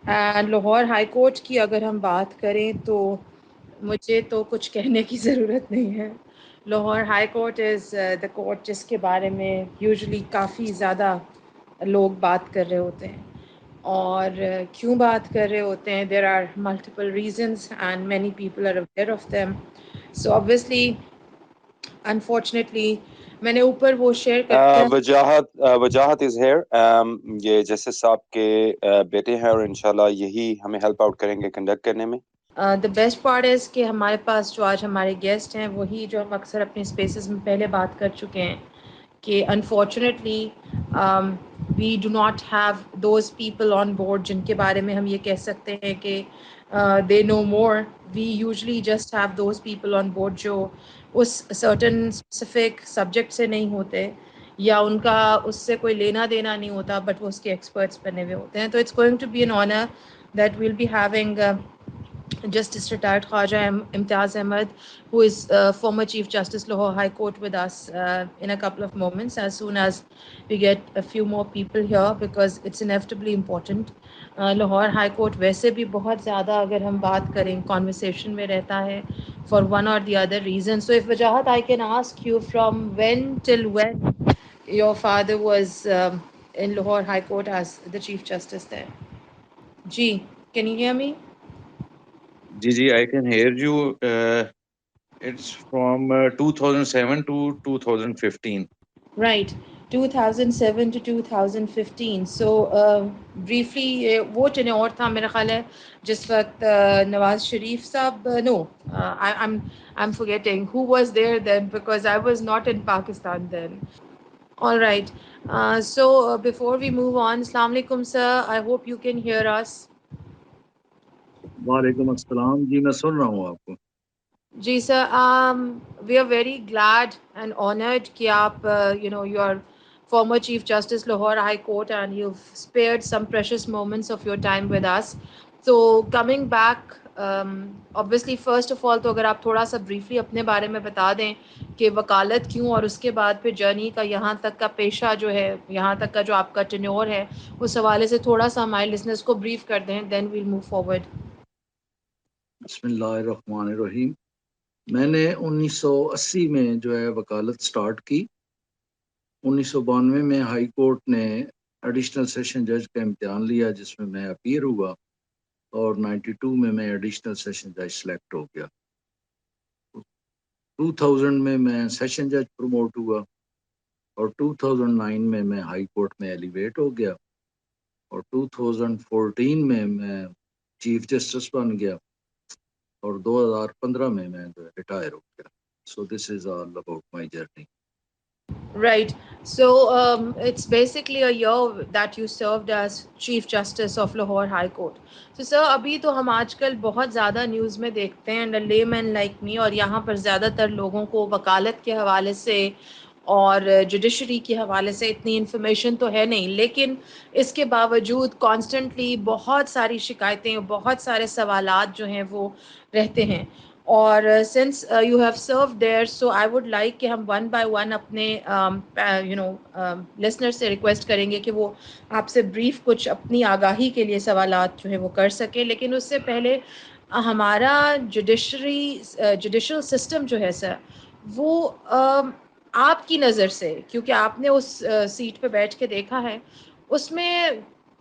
Lahore high court کی اگر ہم بات کریں تو مجھے تو کچھ کہنے کی ضرورت نہیں ہے. Lahore high court is the court جس کے بارے میں یوزلی کافی زیادہ لوگ بات کر رہے ہوتے ہیں. اور کیوں بات کر رہے ہوتے ہیں؟ There are multiple reasons and many people are aware of them. So obviously unfortunately میں نے اوپر وہ شیئر کرتا ہے. وجاہت از ہیئر. یہ جسٹس صاحب کے بیٹے ہیں اور انشاءاللہ یہی ہمیں ہیلپ آؤٹ کریں گے کنڈکٹ کرنے میں. دا بیسٹ پارٹ از کہ ہمارے پاس جو آج ہمارے گیسٹ ہیں وہی جو ہم اکثر اپنے اسپیسز میں پہلے بات کر چکے ہیں کہ unfortunately we do not have those people on board جن کے بارے میں ہم یہ کہہ سکتے ہیں کہ they know more. We usually just have those people on board جو اس سرٹن اسپیسیفک سبجیکٹ سے نہیں ہوتے یا ان کا اس سے کوئی لینا دینا نہیں ہوتا بٹ وہ اس کے ایکسپرٹس بنے ہوئے ہوتے ہیں. تو it's going to be an honour that will be having Justice retired Khwaja Imtiaz Ahmed, who is former Chief Justice Lahore High Court, with us in a couple of moments as soon as we get a few more people here because it's inevitably important. Lahore High Court ویسے بھی بہت زیادہ اگر ہم بات کریں conversation میں رہتا ہے for one or the other reason. So if Wajahat, I can ask you from when till when your father was in Lahore High Court as the Chief Justice there. Ji, can you hear me? جی I can hear you. It's from 2007 to 2015. Right, 2007 to 2015. So briefly وہ tenure تھا میرا خیال ہے جس وقت نواز شریف صاحب no I'm forgetting who was there then because I was not in Pakistan then. All right. So before we move on, Assalamu alaikum sir, I hope you can hear us. وعلیکم السلام جی میں سن رہا ہوں آپ کو. جی سر, we are very glad and honored کہ آپ you are former Chief Justice Lahore High Court and you've spared some precious moments of your time with us. So coming back, obviously first of all تو اگر آپ تھوڑا سا briefly اپنے بارے میں بتا دیں کہ وکالت کیوں اور اس کے بعد پھر جرنی کا یہاں تک کا پیشہ جو ہے یہاں تک کا جو آپ کا ٹینیور ہے اس حوالے سے تھوڑا سا ہمارے لسنرز کو brief کر دیں, then we'll move forward. بسم اللہ الرحمن الرحیم. میں نے 1980 میں جو ہے وکالت سٹارٹ کی. 1992 میں ہائی کورٹ نے ایڈیشنل سیشن جج کا امتحان لیا جس میں میں اپیئر ہوا اور 92 میں میں ایڈیشنل سیشن جج سلیکٹ ہو گیا. 2000 میں سیشن جج پروموٹ ہوا اور 2009 میں ہائی کورٹ میں ایلیویٹ ہو گیا اور 2014 میں چیف جسٹس بن گیا اور 2015 میں ریٹائر ہو گیا. So this is all about my journey. Right. So it's basically a year that you served as Chief Justice of Lahore High Court. So sir, ابھی تو ہم آج کل بہت زیادہ نیوز میں دیکھتے ہیں and a layman like me اور یہاں پر زیادہ تر لوگوں کو وکالت کے حوالے سے اور جوڈیشری کے حوالے سے اتنی انفارمیشن تو ہے نہیں, لیکن اس کے باوجود کانسٹنٹلی بہت ساری شکایتیں بہت سارے سوالات جو ہیں وہ رہتے ہیں. اور since you have serve there so I would like کہ ہم ون بائی ون اپنے لسنر سے ریکویسٹ کریں گے کہ وہ آپ سے بریف کچھ اپنی آگاہی کے لیے سوالات جو ہے وہ کر سکیں. لیکن اس سے پہلے ہمارا جوڈیشل سسٹم جو ہے سر وہ آپ کی نظر سے, کیونکہ آپ نے اس سیٹ پہ بیٹھ کے دیکھا ہے, اس میں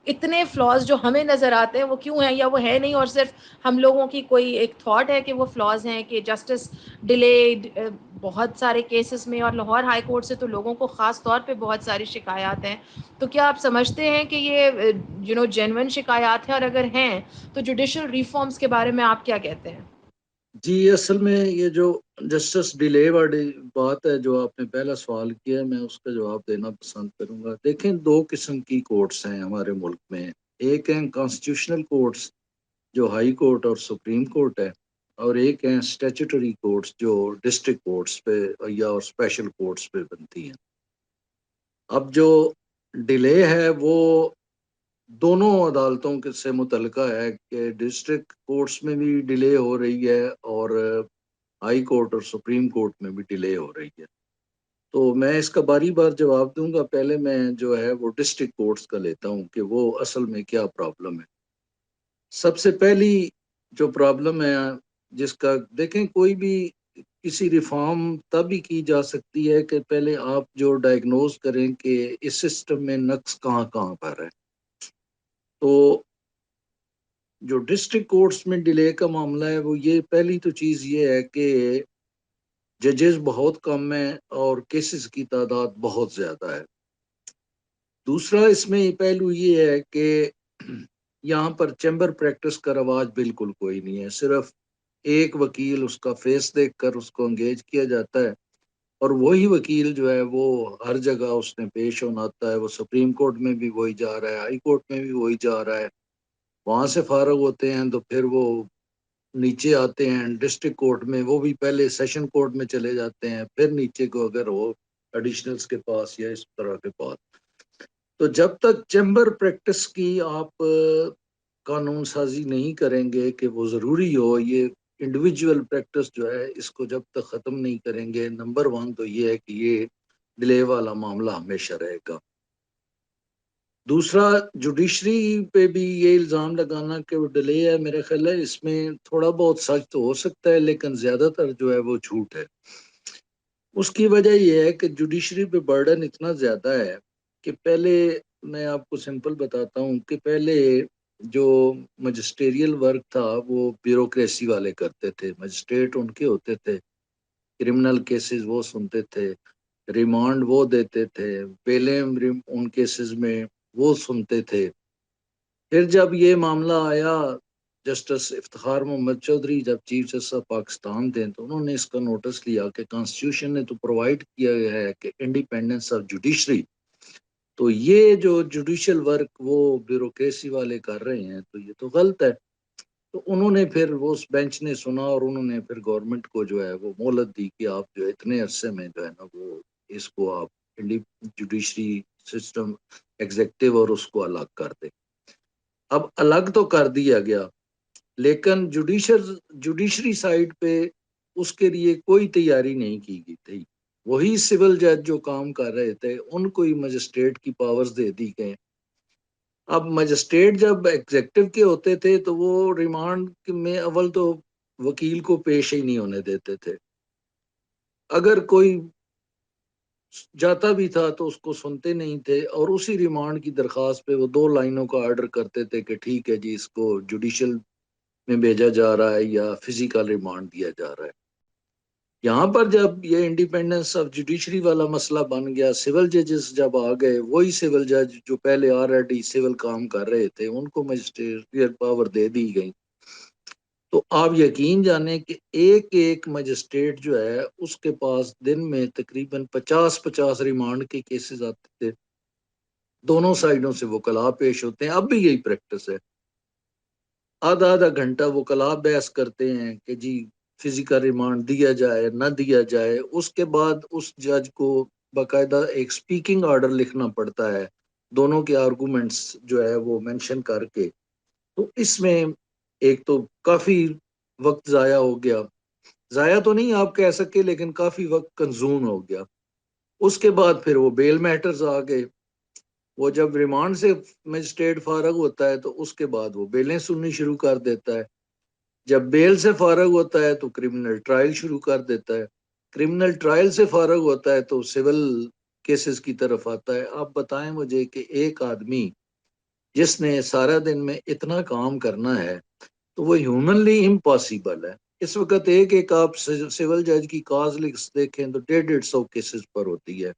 اتنے فلاز جو ہمیں نظر آتے ہیں وہ کیوں ہیں یا وہ ہے نہیں, اور صرف ہم لوگوں کی کوئی ایک تھاٹ ہے کہ وہ فلاز ہیں کہ جسٹس ڈیلیڈ بہت سارے کیسز میں, اور لاہور ہائی کورٹ سے تو لوگوں کو خاص طور پہ بہت ساری شکایات ہیں. تو کیا آپ سمجھتے ہیں کہ یہ جینوئن شکایات ہیں, اور اگر ہیں تو جوڈیشل ریفارمز کے بارے میں آپ کیا کہتے ہیں؟ جی اصل میں یہ جو جسٹس ڈیلے والی بات ہے جو آپ نے پہلا سوال کیا ہے میں اس کا جواب دینا پسند کروں گا. دیکھیں 2 قسم کی کورٹس ہیں ہمارے ملک میں. ایک ہیں کانسٹیٹیوشنل کورٹس جو ہائی کورٹ اور سپریم کورٹ ہے, اور ایک ہیں اسٹیچوٹری کورٹس جو ڈسٹرکٹ کورٹس پہ یا اسپیشل کورٹس پہ بنتی ہیں. اب جو ڈیلے ہے وہ دونوں عدالتوں کے سے متعلقہ ہے کہ ڈسٹرکٹ کورٹس میں بھی ڈیلے ہو رہی ہے اور ہائی کورٹ اور سپریم کورٹ میں بھی ڈیلے ہو رہی ہے. تو میں اس کا باری بار جواب دوں گا. پہلے میں جو ہے وہ ڈسٹرکٹ کورٹس کا لیتا ہوں کہ وہ اصل میں کیا پرابلم ہے. سب سے پہلی جو پرابلم ہے جس کا دیکھیں، کوئی بھی کسی ریفارم تب ہی کی جا سکتی ہے کہ پہلے آپ جو ڈائگنوز کریں کہ اس سسٹم میں نقص کہاں کہاں پر ہے. تو جو ڈسٹرکٹ کورٹس میں ڈیلے کا معاملہ ہے وہ یہ پہلی تو چیز یہ ہے کہ ججز بہت کم ہیں اور کیسز کی تعداد بہت زیادہ ہے. دوسرا اس میں پہلو یہ ہے کہ یہاں پر چیمبر پریکٹس کا رواج بالکل کوئی نہیں ہے. صرف ایک وکیل، اس کا فیس دیکھ کر اس کو انگیج کیا جاتا ہے اور وہی وکیل جو ہے وہ ہر جگہ اس نے پیش ہونا آتا ہے. وہ سپریم کورٹ میں بھی وہی جا رہا ہے، ہائی کورٹ میں بھی وہی جا رہا ہے. وہاں سے فارغ ہوتے ہیں تو پھر وہ نیچے آتے ہیں ڈسٹرکٹ کورٹ میں، وہ بھی پہلے سیشن کورٹ میں چلے جاتے ہیں، پھر نیچے کو اگر ہو ایڈیشنلز کے پاس یا اس طرح کے پاس. تو جب تک چیمبر پریکٹس کی آپ قانون سازی نہیں کریں گے کہ وہ ضروری ہو، یہ انڈیویجول پریکٹس جو ہے اس کو جب تک ختم نہیں کریں گے، نمبر ون تو یہ ہے کہ یہ ڈیلے والا معاملہ ہمیشہ رہے گا. دوسرا، جوڈیشری پہ بھی یہ الزام لگانا کہ وہ ڈیلے ہے، میرا خیال ہے اس میں تھوڑا بہت سچ تو ہو سکتا ہے لیکن زیادہ تر جو ہے وہ جھوٹ ہے. اس کی وجہ یہ ہے کہ جوڈیشری پہ برڈن اتنا زیادہ ہے کہ پہلے میں آپ کو سمپل بتاتا ہوں کہ پہلے جو مجسٹریل ورک تھا وہ بیوروکریسی والے کرتے تھے، مجسٹریٹ ان کے ہوتے تھے، کرمنل کیسز وہ سنتے تھے، ریمانڈ وہ دیتے تھے، بیلیں ان کیسز میں وہ سنتے تھے. پھر جب یہ معاملہ آیا جسٹس افتخار محمد چودھری جب چیف جسٹس آف پاکستان تھے تو انہوں نے اس کا نوٹس لیا کہ کانسٹیٹیوشن نے تو پرووائڈ کیا گیا ہے کہ انڈیپینڈنس آف جوڈیشری، تو یہ جو جوڈیشل ورک وہ بیوروکریسی والے کر رہے ہیں تو یہ تو غلط ہے. تو انہوں نے پھر وہ اس بینچ نے سنا اور انہوں نے پھر گورنمنٹ کو جو ہے وہ مہلت دی کہ آپ جو اتنے عرصے میں جو ہے نا وہ اس کو آپ جوڈیشری سسٹم ایگزیکٹو اور اس کو الگ کر دیں. اب الگ تو کر دیا گیا لیکن جوڈیشری سائڈ پہ اس کے لیے کوئی تیاری نہیں کی گئی تھی. وہی سول جج جو کام کر رہے تھے ان کو ہی مجسٹریٹ کی پاورز دے دی گئے. اب مجسٹریٹ جب ایگزیکٹو کے ہوتے تھے تو وہ ریمانڈ میں اول تو وکیل کو پیش ہی نہیں ہونے دیتے تھے، اگر کوئی جاتا بھی تھا تو اس کو سنتے نہیں تھے اور اسی ریمانڈ کی درخواست پہ وہ 2 لائنوں کا آرڈر کرتے تھے کہ ٹھیک ہے جی اس کو جوڈیشل میں بھیجا جا رہا ہے یا فزیکل ریمانڈ دیا جا رہا ہے. یہاں پر جب یہ انڈیپینڈنس آف جوڈیشری والا مسئلہ بن گیا، سول ججز جب آ گئے، وہی سول جج جو پہلے آلریڈی سول کام کر رہے تھے ان کو مجسٹریل پاور دے دی گئی. تو آپ یقین جانیں کہ ایک ایک مجسٹریٹ جو ہے اس کے پاس دن میں تقریباً 50 ریمانڈ کے کیسز آتے تھے. دونوں سائیڈوں سے وکلاء پیش ہوتے ہیں، اب بھی یہی پریکٹس ہے. آدھا گھنٹہ وکلاء بحث کرتے ہیں کہ جی فزیکل ریمانڈ دیا جائے نہ دیا جائے. اس کے بعد اس جج کو باقاعدہ ایک سپیکنگ آرڈر لکھنا پڑتا ہے دونوں کے آرگومنٹس جو ہے وہ مینشن کر کے. تو اس میں ایک تو کافی وقت ضائع ہو گیا، ضائع تو نہیں آپ کہہ سکے لیکن کافی وقت کنزوم ہو گیا. اس کے بعد پھر وہ بیل میٹرز آ گئے. وہ جب ریمانڈ سے مجسٹریٹ فارغ ہوتا ہے تو اس کے بعد وہ بیلیں سننی شروع کر دیتا ہے. جب بیل سے فارغ ہوتا ہے تو کرمنل ٹرائل شروع کر دیتا ہے. کرمنل ٹرائل سے فارغ ہوتا ہے تو سول کیسز کی طرف آتا ہے. آپ بتائیں مجھے کہ ایک آدمی جس نے سارا دن میں اتنا کام کرنا ہے تو وہ ہیومنلی امپاسبل ہے. اس وقت ایک آپ سول جج کی کاز لسٹ دیکھیں تو 150 کیسز پر ہوتی ہے.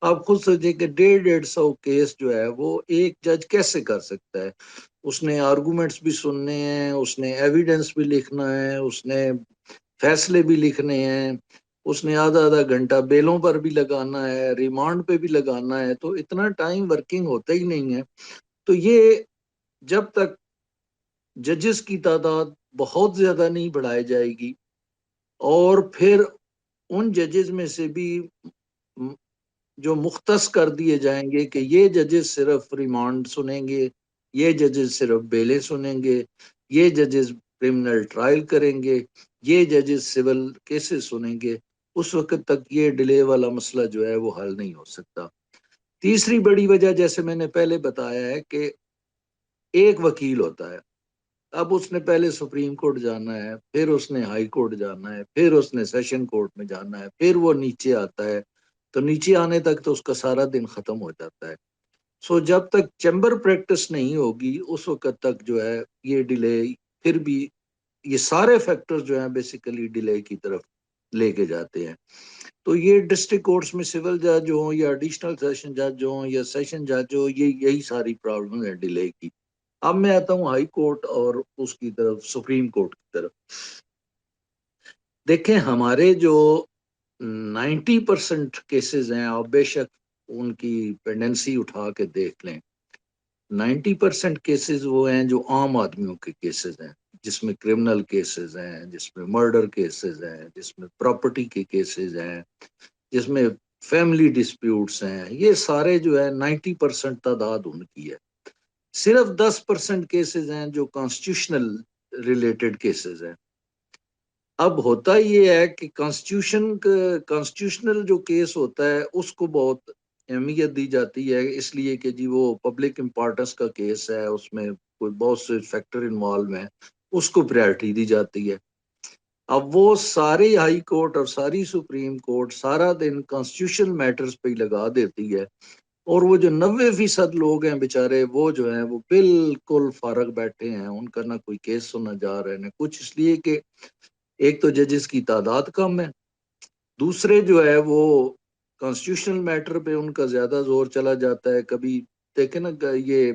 آپ خود سوچیں کہ 150 کیس جو ہے وہ ایک جج کیسے کر سکتا ہے. اس نے آرگومنٹس بھی سننے ہیں، اس نے ایویڈنس بھی لکھنا ہے، اس نے فیصلے بھی لکھنے ہیں، اس نے آدھا گھنٹہ بیلوں پر بھی لگانا ہے، ریمانڈ پہ بھی لگانا ہے. تو اتنا ٹائم ورکنگ ہوتا ہی نہیں ہے. تو یہ جب تک ججز کی تعداد بہت زیادہ نہیں بڑھائی جائے گی اور پھر ان ججز میں سے بھی جو مختص کر دیے جائیں گے کہ یہ ججز صرف ریمانڈ سنیں گے، یہ ججز صرف بیلیں سنیں گے، یہ ججز کرمنل ٹرائل کریں گے، یہ ججز سول کیسز سنیں گے، اس وقت تک یہ ڈیلے والا مسئلہ جو ہے وہ حل نہیں ہو سکتا. تیسری بڑی وجہ جیسے میں نے پہلے بتایا ہے کہ ایک وکیل ہوتا ہے اب اس نے پہلے سپریم کورٹ جانا ہے، پھر اس نے ہائی کورٹ جانا ہے، پھر اس نے سیشن کورٹ میں جانا ہے، پھر وہ نیچے آتا ہے، تو نیچے آنے تک تو اس کا سارا دن ختم ہو جاتا ہے. سو جب تک چیمبر پریکٹس نہیں ہوگی اس وقت تک جو ہے یہ ڈیلے، پھر بھی یہ سارے فیکٹر جو ہیں بیسیکلی ڈیلے کی طرف لے کے جاتے ہیں. تو یہ ڈسٹرکٹ کورٹس میں سول جج ہوں یا ایڈیشنل سیشن جج ہوں یا سیشن جج ہوں، یہی ساری پرابلم ہے ڈیلے کی. اب میں آتا ہوں ہائی کورٹ اور اس کی طرف، سپریم کورٹ کی طرف. دیکھیں ہمارے جو 90% کیسز ہیں، آپ بے شک ان کی پینڈنسی اٹھا کے دیکھ لیں، 90% کیسز وہ ہیں جو عام آدمیوں کے کیسز ہیں، جس میں کرمنل کیسز ہیں، جس میں مرڈر کیسز ہیں، جس میں پراپرٹی کے کیسز ہیں، جس میں فیملی ڈسپیوٹس ہیں. یہ سارے جو ہے 90% تعداد ان کی ہے. صرف 10% کیسز ہیں جو کانسٹیٹیوشنل ریلیٹڈ کیسز ہیں. اب ہوتا یہ ہے کہ کانسٹیٹیوشنل جو کیس ہوتا ہے اس کو بہت اہمیت دی جاتی ہے، اس لیے کہ جی وہ پبلک امپورٹنس کا کیس ہے، اس میں کوئی بہت سے فیکٹر انوالو ہیں، اس کو پریورٹی دی جاتی ہے. اب وہ ساری ہائی کورٹ اور ساری سپریم کورٹ سارا دن کانسٹیٹیوشنل میٹرز پہ ہی لگا دیتی ہے، اور وہ جو 90% لوگ ہیں بیچارے، وہ جو ہیں وہ بالکل فارغ بیٹھے ہیں، ان کا نہ کوئی کیس سنا جا رہا ہے نہ کچھ، اس لیے کہ ایک تو ججز کی تعداد کم ہے، دوسرے جو ہے وہ کانسٹیٹیوشنل میٹر پہ ان کا زیادہ زور چلا جاتا ہے. کبھی دیکھیں نا یہ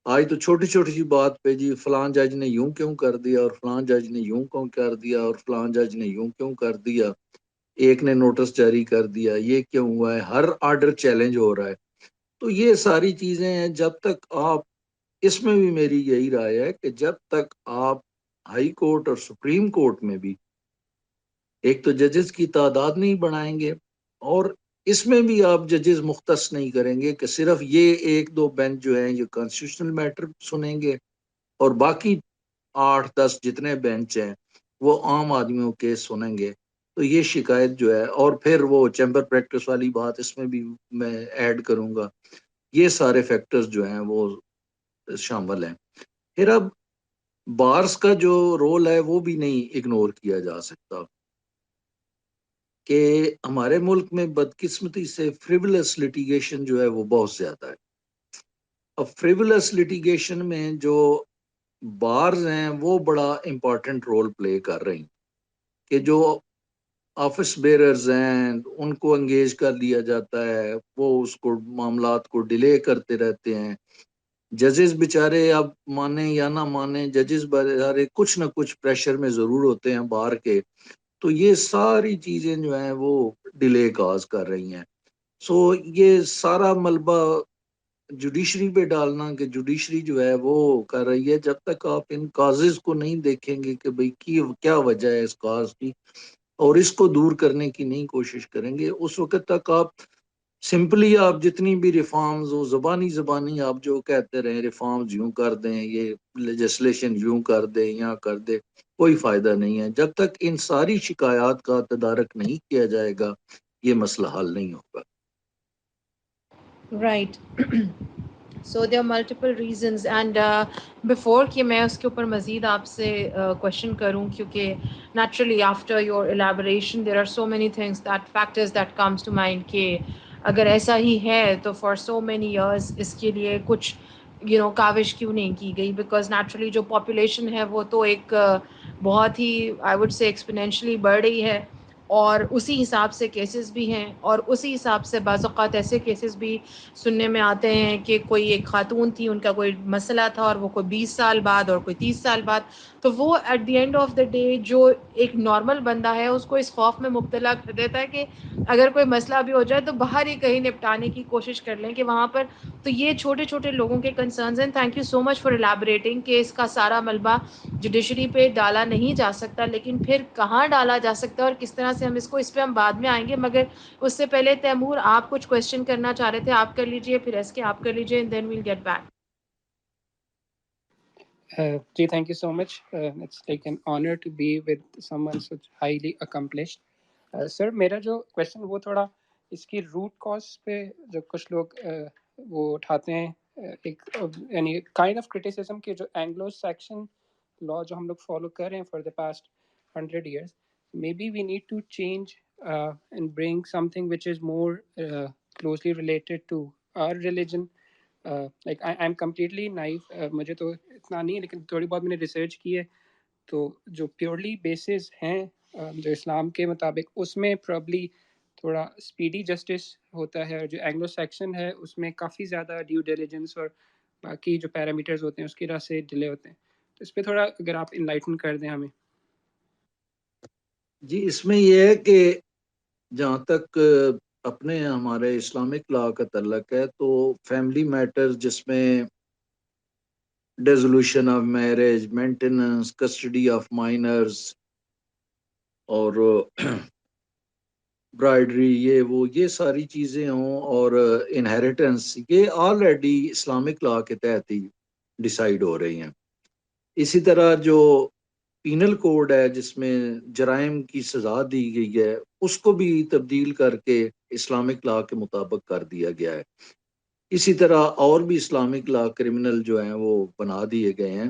آج تو چھوٹی چھوٹی سی بات پہ جی فلان جج نے یوں کیوں کر دیا اور فلان جج نے یوں کیوں کر دیا اور فلان جج نے یوں کیوں کر دیا، ایک نے نوٹس جاری کر دیا، یہ کیوں ہوا ہے، ہر آرڈر چیلنج ہو رہا ہے. تو یہ ساری چیزیں ہیں. جب تک آپ، اس میں بھی میری یہی رائے ہے کہ جب تک آپ ہائی کورٹ اور سپریم کورٹ میں بھی ایک تو ججز کی تعداد نہیں بڑھائیں گے، اور اس میں بھی آپ ججز مختص نہیں کریں گے کہ صرف یہ ایک دو بینچ جو ہیں یہ کانسٹیٹیوشنل میٹر سنیں گے اور باقی 8-10 جتنے بینچ ہیں وہ عام آدمیوں کے سنیں گے، تو یہ شکایت جو ہے، اور پھر وہ چیمبر پریکٹس والی بات اس میں بھی میں ایڈ کروں گا، یہ سارے فیکٹرز جو ہیں وہ شامل ہیں. پھر اب بارز کا جو رول ہے وہ بھی نہیں اگنور کیا جا سکتا کہ ہمارے ملک میں بدقسمتی سے فریولس لٹیگیشن جو ہے وہ بہت زیادہ ہے. اب فریولس لٹیگیشن میں جو بارز ہیں وہ بڑا امپورٹنٹ رول پلے کر رہی ہیں کہ جو آفس بیررز ہیں ان کو انگیج کر لیا جاتا ہے، وہ اس کو معاملات کو ڈیلے کرتے رہتے ہیں. ججز بیچارے اب مانیں یا نہ مانیں، ججز بیچارے کچھ نہ کچھ پریشر میں ضرور ہوتے ہیں باہر کے، تو یہ ساری چیزیں جو ہیں وہ ڈیلے کاز کر رہی ہیں. سو یہ سارا ملبہ جوڈیشری پہ ڈالنا کہ جوڈیشری جو ہے وہ کر رہی ہے، جب تک آپ ان کازز کو نہیں دیکھیں گے کہ بھئی کیا وجہ ہے اس کاز کی اور اس کو دور کرنے کی نہیں کوشش کریں گے، اس وقت تک آپ سمپلی آپ جتنی بھی ریفارمز ہو، زبانی آپ جو کہتے رہیں ریفارمز یوں کر دیں، یہ لیجسلیشن یوں کر دیں یا کر دیں، کوئی فائدہ نہیں ہے. جب تک ان ساری شکایات کا تدارک نہیں کیا جائے گا یہ مسئلہ حل نہیں ہوگا. Right. So there are multiple reasons and before کہ میں اس کے اوپر مزید آپ سے question کروں، کیونکہ naturally after your elaboration there are so many things that factors that comes to mind کہ اگر ایسا ہی ہے تو for so many years اس کے لیے کچھ کاوش کیوں نہیں کی گئی، because naturally جو population ہے وہ تو ایک بہت ہی I would say exponentially بڑھ رہی ہے، اور اسی حساب سے کیسز بھی ہیں، اور اسی حساب سے بعض اوقات ایسے کیسز بھی سننے میں آتے ہیں کہ کوئی ایک خاتون تھی، ان کا کوئی مسئلہ تھا اور وہ کوئی 20 سال بعد اور کوئی 30 سال بعد، تو وہ at the end of the day جو ایک نارمل بندہ ہے اس کو اس خوف میں مبتلا کر دیتا ہے کہ اگر کوئی مسئلہ بھی ہو جائے تو باہر ہی کہیں نپٹانے کی کوشش کر لیں کہ وہاں پر. تو یہ چھوٹے چھوٹے لوگوں کے کنسرنز ہیں. Thank you so much for elaborating کہ اس کا سارا ملبہ جوڈیشری پہ ڈالا نہیں جا سکتا، لیکن پھر کہاں ڈالا جا سکتا ہے اور کس طرح سے ہم اس پہ ہم بعد میں آئیں گے. مگر اس سے پہلے تیمور آپ کچھ کوشچن کرنا چاہ رہے تھے، آپ کر لیجئے، پھر ایس کے آپ کر لیجئے، دین ویل گیٹ بیک. جی thank you so much. It's like an honour to be with someone such highly accomplished. Sir میرا جو کویشچن وہ تھوڑا اس کی روٹ کاز پہ جو کچھ لوگ وہ اٹھاتے ہیں، ایک یعنی کائنڈ آف کرٹیسزم کہ جو اینگلو سیکشن law جو ہم لوگ follow کر رہے ہیں for the past 100 years, maybe we need to change and bring something which is more closely related to our religion. Like I'm completely naive, مجھے تو اتنا نہیں ہے لیکن تھوڑی بہت میں نے ریسرچ کی ہے. تو جو پیورلی بیسز ہیں جو اسلام کے مطابق اس میں پرابلی تھوڑا اسپیڈی جسٹس ہوتا ہے, اور جو اینگلو سیکشن ہے اس میں کافی زیادہ ڈیو ڈیلیجنس اور باقی جو پیرامیٹرز ہوتے ہیں اس کی وجہ سے ڈیلے ہوتے ہیں. تو اس پہ تھوڑا اگر آپ انلائٹن کر دیں ہمیں. جی اس میں یہ ہے کہ جہاں تک اپنے ہمارے اسلامک لا کا تعلق ہے تو فیملی میٹر جس میں dissolution of marriage, maintenance, custody of minors اور برائڈری, یہ ساری چیزیں ہوں, اور انہیریٹنس, یہ آلریڈی اسلامک لا کے تحت ہی ڈیسائیڈ ہو رہی ہیں. اسی طرح جو پینل کوڈ ہے جس میں جرائم کی سزا دی گئی ہے اس کو بھی تبدیل کر کے اسلامک لا کے مطابق کر دیا گیا ہے. اسی طرح اور بھی اسلامک لا کرمنل جو ہیں وہ بنا دیے گئے ہیں.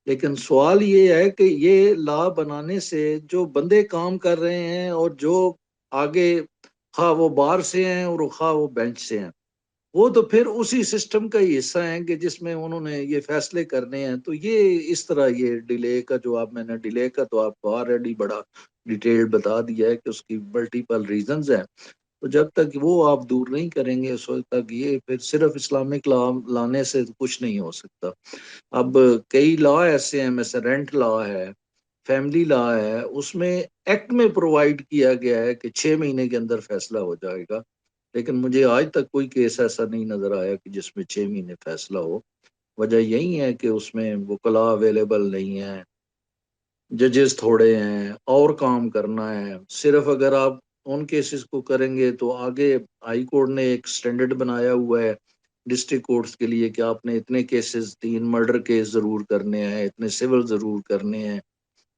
لیکن سوال یہ ہے کہ یہ لا بنانے سے جو بندے کام کر رہے ہیں اور جو آگے خواہ وہ بار سے ہیں اور خواہ وہ بینچ سے ہیں, وہ تو پھر اسی سسٹم کا ہی حصہ ہیں کہ جس میں انہوں نے یہ فیصلے کرنے ہیں. تو یہ اس طرح یہ ڈیلے کا جواب, میں نے ڈیلے کا تو آپ کو آلریڈی بڑا ڈیٹیل بتا دیا ہے کہ اس کی ملٹیپل ریزنز ہیں. تو جب تک وہ آپ دور نہیں کریں گے اس وقت تک یہ پھر صرف اسلامک لا لانے سے کچھ نہیں ہو سکتا. اب کئی لا ایسے ہیں, مثلا رینٹ لا ہے, فیملی لا ہے, اس میں ایکٹ میں پرووائڈ کیا گیا ہے کہ 6 مہینے کے اندر فیصلہ ہو جائے گا. لیکن مجھے آج تک کوئی کیس ایسا نہیں نظر آیا کہ جس میں 6 مہینے فیصلہ ہو. وجہ یہی ہے کہ اس میں وکلاء اویلیبل نہیں ہیں, ججز تھوڑے ہیں, اور کام کرنا ہے. صرف اگر آپ ان کیسز کو کریں گے تو آگے ہائی کورٹ نے ایک سٹینڈرڈ بنایا ہوا ہے ڈسٹرکٹ کورٹس کے لیے کہ آپ نے اتنے کیسز, 3 مرڈر کیس ضرور کرنے ہیں, اتنے سول ضرور کرنے ہیں.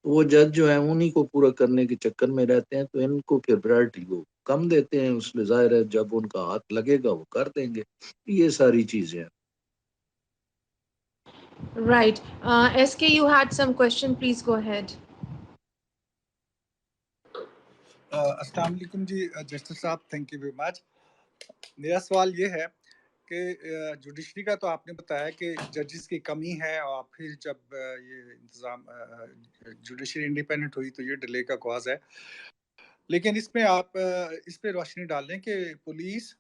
وہ جج جو ہیں انہی کو پورا کرنے کے چکر میں رہتے ہیں, تو ان کو پھر پرائرٹی کو کم دیتے ہیں. اس میں ظاہر ہے جب ان کا ہاتھ لگے گا وہ کر دیں گے. یہ ساری چیزیں ہیں. Right. SK, you had some question. Please go ahead. السلام علیکم جی جسٹس صاحب, تھینک یو ویری مچ. میرا سوال یہ ہے کہ جوڈیشری کا تو آپ نے بتایا کہ ججز کی کمی ہے, اور پھر جب یہ انتظام جوڈیشری انڈیپینڈنٹ ہوئی تو یہ ڈیلے کا کاز ہے. لیکن اس میں آپ اس پہ روشنی ڈال دیں کہ پولیس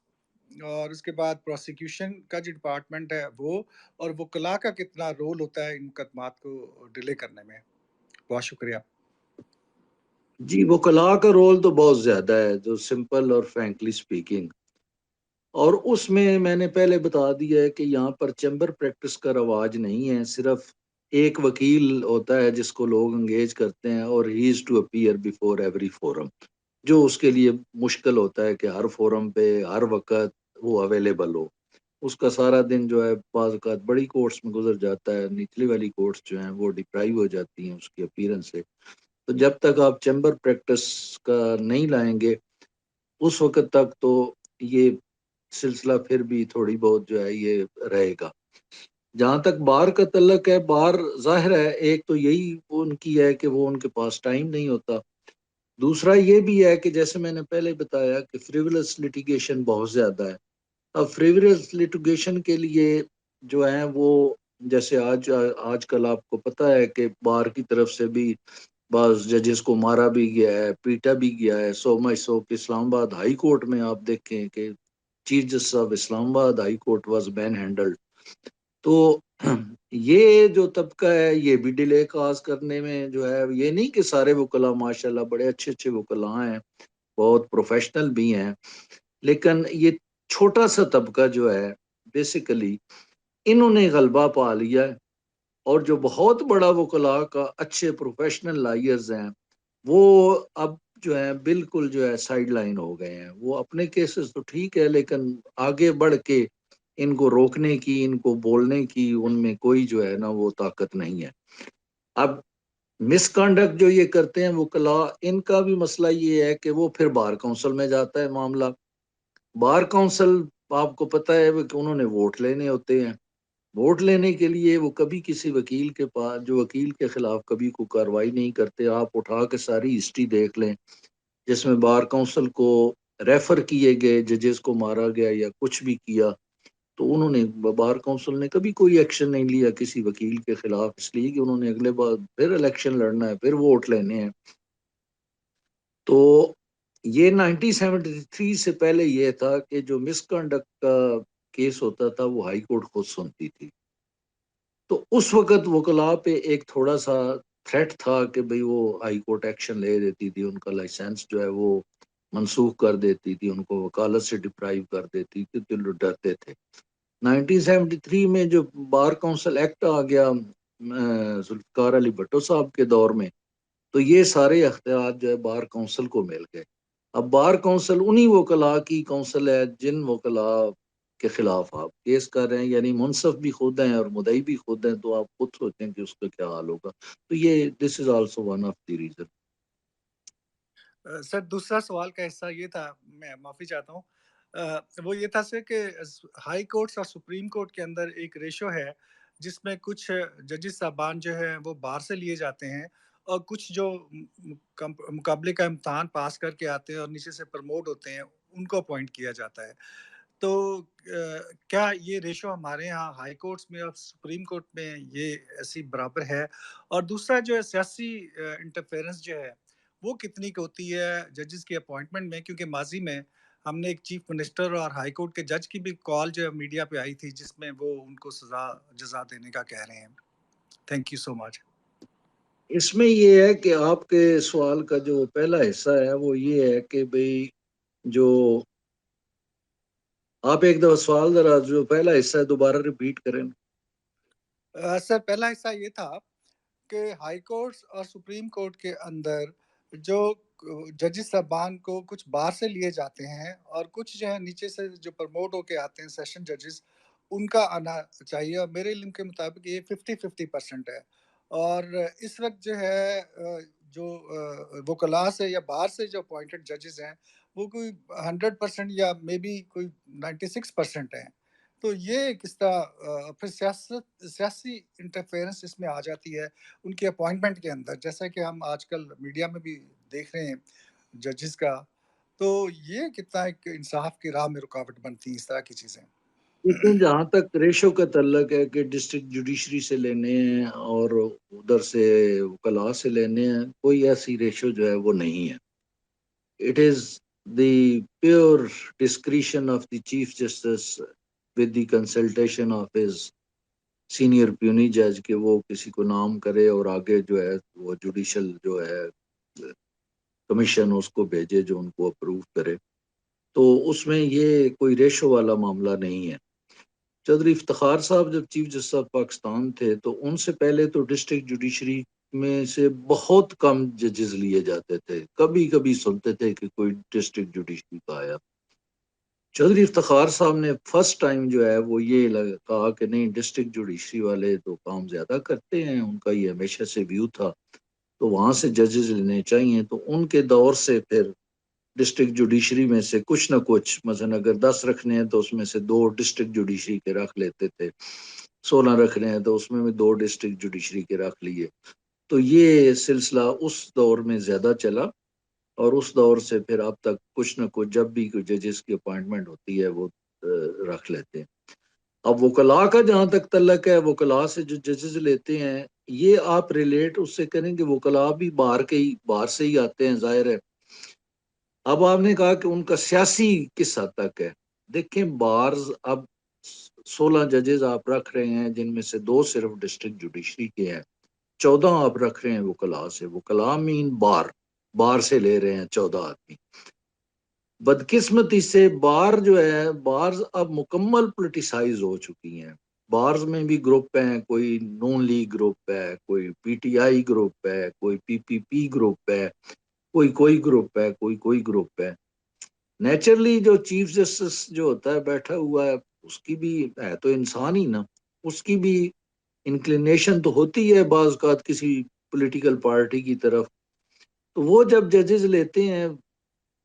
اور اس کے بعد پروسیکیوشن کا جو ڈپارٹمنٹ ہے وہ, اور وکلاء کا کتنا رول ہوتا ہے ان مقدمات کو ڈیلے کرنے میں. بہت شکریہ. جی وکلاء کا رول تو بہت زیادہ ہے, جو سمپل اور فرینکلی سپیکنگ, اور اس میں نے پہلے بتا دیا ہے کہ یہاں پر چیمبر پریکٹس کا رواج نہیں ہے. صرف ایک وکیل ہوتا ہے جس کو لوگ انگیج کرتے ہیں, اور he is to appear before every forum, جو اس کے لیے مشکل ہوتا ہے کہ ہر فورم پہ ہر وقت وہ اویلیبل ہو. اس کا سارا دن جو ہے بعض اوقات بڑی کورٹس میں گزر جاتا ہے, نچلی والی کورٹس جو ہیں وہ ڈپرائیو ہو جاتی ہیں اس کی اپیرنس سے. تو جب تک آپ چیمبر پریکٹس کا نہیں لائیں گے اس وقت تک تو یہ سلسلہ پھر بھی تھوڑی بہت جو ہے یہ رہے گا. جہاں تک بار کا تعلق ہے, بار ظاہر ہے ایک تو یہی ان کی ہے کہ وہ ان کے پاس ٹائم نہیں ہوتا. دوسرا یہ بھی ہے کہ جیسے میں نے پہلے بتایا کہ فریولس لٹیگیشن بہت زیادہ ہے. اب فریولس لٹیگیشن کے لیے جو ہیں وہ جیسے آج کل آپ کو پتہ ہے کہ بار کی طرف سے بھی بعض ججز کو مارا بھی گیا ہے, پیٹا بھی گیا ہے. سو مچ سو کہ اسلام آباد ہائی کورٹ میں آپ دیکھیں کہ chief justice of Islamabad high court was manhandled. تو یہ جو طبقہ ہے یہ بھی ڈیلے کاز کرنے میں جو ہے, یہ نہیں کہ سارے وکلاء ماشاءاللہ بڑے اچھے اچھے وکلاء ہیں, بہت پروفیشنل بھی ہیں, لیکن یہ چھوٹا سا طبقہ جو ہے بیسیکلی انہوں نے غلبہ پا لیا ہے. اور جو بہت بڑا وکلاء کا اچھے پروفیشنل لائرز ہیں وہ اب جو ہے بالکل جو ہے سائیڈ لائن ہو گئے ہیں. وہ اپنے کیسز تو ٹھیک ہے لیکن آگے بڑھ کے ان کو روکنے کی, ان کو بولنے کی ان میں کوئی جو ہے نا وہ طاقت نہیں ہے. اب مس کانڈکٹ جو یہ کرتے ہیں وکلاء, ان کا بھی مسئلہ یہ ہے کہ وہ پھر بار کونسل میں جاتا ہے معاملہ. بار کونسل آپ کو پتہ ہے کہ انہوں نے ووٹ لینے ہوتے ہیں, ووٹ لینے کے لیے وہ کبھی کسی وکیل کے پاس، جو وکیل کے خلاف کبھی کوئی کارروائی نہیں کرتے. آپ اٹھا کے ساری ہسٹری دیکھ لیں جس میں بار کونسل کو ریفر کیے گئے ججز کو مارا گیا یا کچھ بھی کیا، تو انہوں نے بار کونسل نے کبھی کوئی ایکشن نہیں لیا کسی وکیل کے خلاف، اس لیے کہ انہوں نے اگلے بار پھر الیکشن لڑنا ہے، پھر ووٹ لینے ہیں. تو یہ 1973 سے پہلے یہ تھا کہ جو مس کنڈکٹ کا کیس ہوتا تھا وہ ہائی کورٹ خود سنتی تھی. تو اس وقت وکلاء پہ ایک تھوڑا سا تھریٹ تھا کہ بھئی وہ ہائی کورٹ ایکشن لے دیتی تھی، ان کا لائسنس جو ہے وہ منسوخ کر دیتی تھی، ان کو وکالت سے ڈپرائیو کر دیتی تھی، تو لوگ ڈرتے تھے. 1973 میں جو بار کونسل ایکٹ آ گیا ذوالفقار علی بھٹو صاحب کے دور میں، تو یہ سارے اختیارات جو ہے بار کونسل کو مل گئے. اب بار کونسل انہی وکلاء کی کونسل ہے جن وکلاء کے خلاف آپ کیس کر رہے ہیں، یعنی منصف بھی خود ہیں اور مدعی بھی خود ہیں. تو آپ خود سوچیں کہ اس کا کیا حال ہوگا. تو یہ this is also one of the reason. Sir دوسرا سوال کا حصہ یہ تھا، میں معافی چاہتا ہوں، وہ یہ تھا سر کہ ہائی کورٹس اور سپریم کورٹ کے اندر ایک ریشو ہے جس میں کچھ ججز صاحبان جو ہے وہ باہر سے لیے جاتے ہیں، اور کچھ جو مقابلے کا امتحان پاس کر کے آتے ہیں اور نیچے سے پروموٹ ہوتے ہیں ان کو اپوائنٹ کیا جاتا ہے. تو کیا یہ ریشو ہمارے ہاں ہائی کورٹس میں اور سپریم کورٹ میں یہ ایسی برابر ہے؟ اور دوسرا جو ہے سیاسی انٹرفیرنس جو ہے وہ کتنی کی ہوتی ہے ججز کی اپوائنٹمنٹ میں؟ کیونکہ ماضی میں ہم نے ایک چیف منسٹر اور ہائی کورٹ کے جج کی بھی کال جو ہے میڈیا پہ آئی تھی جس میں وہ ان کو جزا دینے کا کہہ رہے ہیں. تھینک یو سو مچ. اس میں یہ ہے کہ آپ کے سوال کا جو پہلا حصہ ہے وہ یہ ہے کہ بھئی جو آپ ایک دفعہ سوال ذرا جو پہلا حصہ ہے دوبارہ ریپیٹ کریں. سر پہلا حصہ یہ تھا کہ ہائی کورٹس اور سپریم کورٹ کے اندر جو ججز صاحبان کو کچھ باہر سے لیے جاتے ہیں اور کچھ جو ہے نیچے سے جو پروموٹ ہو کے آتے ہیں سیشن ججز، ان کا آنا چاہیے. اور میرے علم کے مطابق یہ 50-50% ہے. اور اس وقت جو ہے جو وکلاء سے یا باہر سے جو اپوائنٹڈ ججز ہیں وہ کوئی 100% یا مے بی کوئی 96% ہیں. تو یہ کس طرح پھر سیاسی انٹرفیئرنس اس میں آ جاتی ہے ان کی اپوائنٹمنٹ کے اندر، جیسا کہ ہم آج کل میڈیا میں بھی دیکھ رہے ہیں ججز کا. تو یہ کتنا ایک انصاف کی راہ میں رکاوٹ بنتی ہیں اس طرح کی چیزیں؟ لیکن جہاں تک ریشو کا تعلق ہے کہ ڈسٹرکٹ جوڈیشری سے لینے ہیں اور ادھر سے وکلاء سے لینے ہیں، کوئی ایسی ریشو جو ہے وہ نہیں ہے. It is the pure discretion of the chief justice with the consultation of his senior puisne جج کہ وہ کسی کو نام کرے اور آگے جو ہے وہ جوڈیشل جو ہے کمیشن اس کو بھیجے جو ان کو اپروو کرے. تو اس میں یہ کوئی ریشو والا معاملہ نہیں ہے. چودھری افتخار صاحب جب چیف جسٹس آف پاکستان تھے تو ان سے پہلے تو ڈسٹرکٹ جوڈیشری میں سے بہت کم ججز لیے جاتے تھے. کبھی کبھی سنتے تھے کہ کوئی ڈسٹرکٹ جوڈیشری کا آیا. چودھری افتخار صاحب نے فرسٹ ٹائم جو ہے وہ یہ کہا کہ نہیں، ڈسٹرکٹ جوڈیشری والے تو کام زیادہ کرتے ہیں، ان کا یہ ہمیشہ سے ویو تھا، تو وہاں سے ججز لینے چاہیے. تو ان کے دور سے پھر ڈسٹرکٹ جوڈیشری میں سے کچھ نہ کچھ، مثلا اگر 10 رکھنے ہیں تو اس میں سے 2 ڈسٹرکٹ جوڈیشری کے رکھ لیتے تھے، 16 رکھنے ہیں تو اس میں بھی 2 ڈسٹرکٹ جوڈیشری کے رکھ لیے. تو یہ سلسلہ اس دور میں زیادہ چلا اور اس دور سے پھر اب تک کچھ نہ کچھ جب بھی کوئی ججز کی اپوائنٹمنٹ ہوتی ہے وہ رکھ لیتے ہیں. اب وکلاء کا جہاں تک تعلق ہے، وکلاء سے جو ججز لیتے ہیں یہ آپ ریلیٹ اس سے کریں کہ وکلاء بھی باہر سے ہی آتے ہیں، ظاہر ہے. اب آپ نے کہا کہ ان کا سیاسی کس حد تک ہے. دیکھیں بارز اب 16 ججز آپ رکھ رہے ہیں جن میں سے 2 صرف ڈسٹرکٹ جوڈیشری کے ہیں، 14 آپ رکھ رہے ہیں وکلاء سے. وکلاء مین بار سے لے رہے ہیں 14 آدمی. بدقسمتی سے بار جو ہے بارز اب مکمل پولیٹیسائز ہو چکی ہیں. بارز میں بھی گروپ ہیں، کوئی نون لیگ گروپ ہے، کوئی پی ٹی آئی گروپ ہے، کوئی پی پی پی گروپ ہے، کوئی گروپ ہے، کوئی گروپ ہے. نیچرلی جو چیف جسٹس جو ہوتا ہے بیٹھا ہوا ہے اس کی بھی ہے تو انسان ہی نا، اس کی بھی انکلینیشن تو ہوتی ہے بعض اوقات کسی پولیٹیکل پارٹی کی طرف. تو وہ جب ججز لیتے ہیں،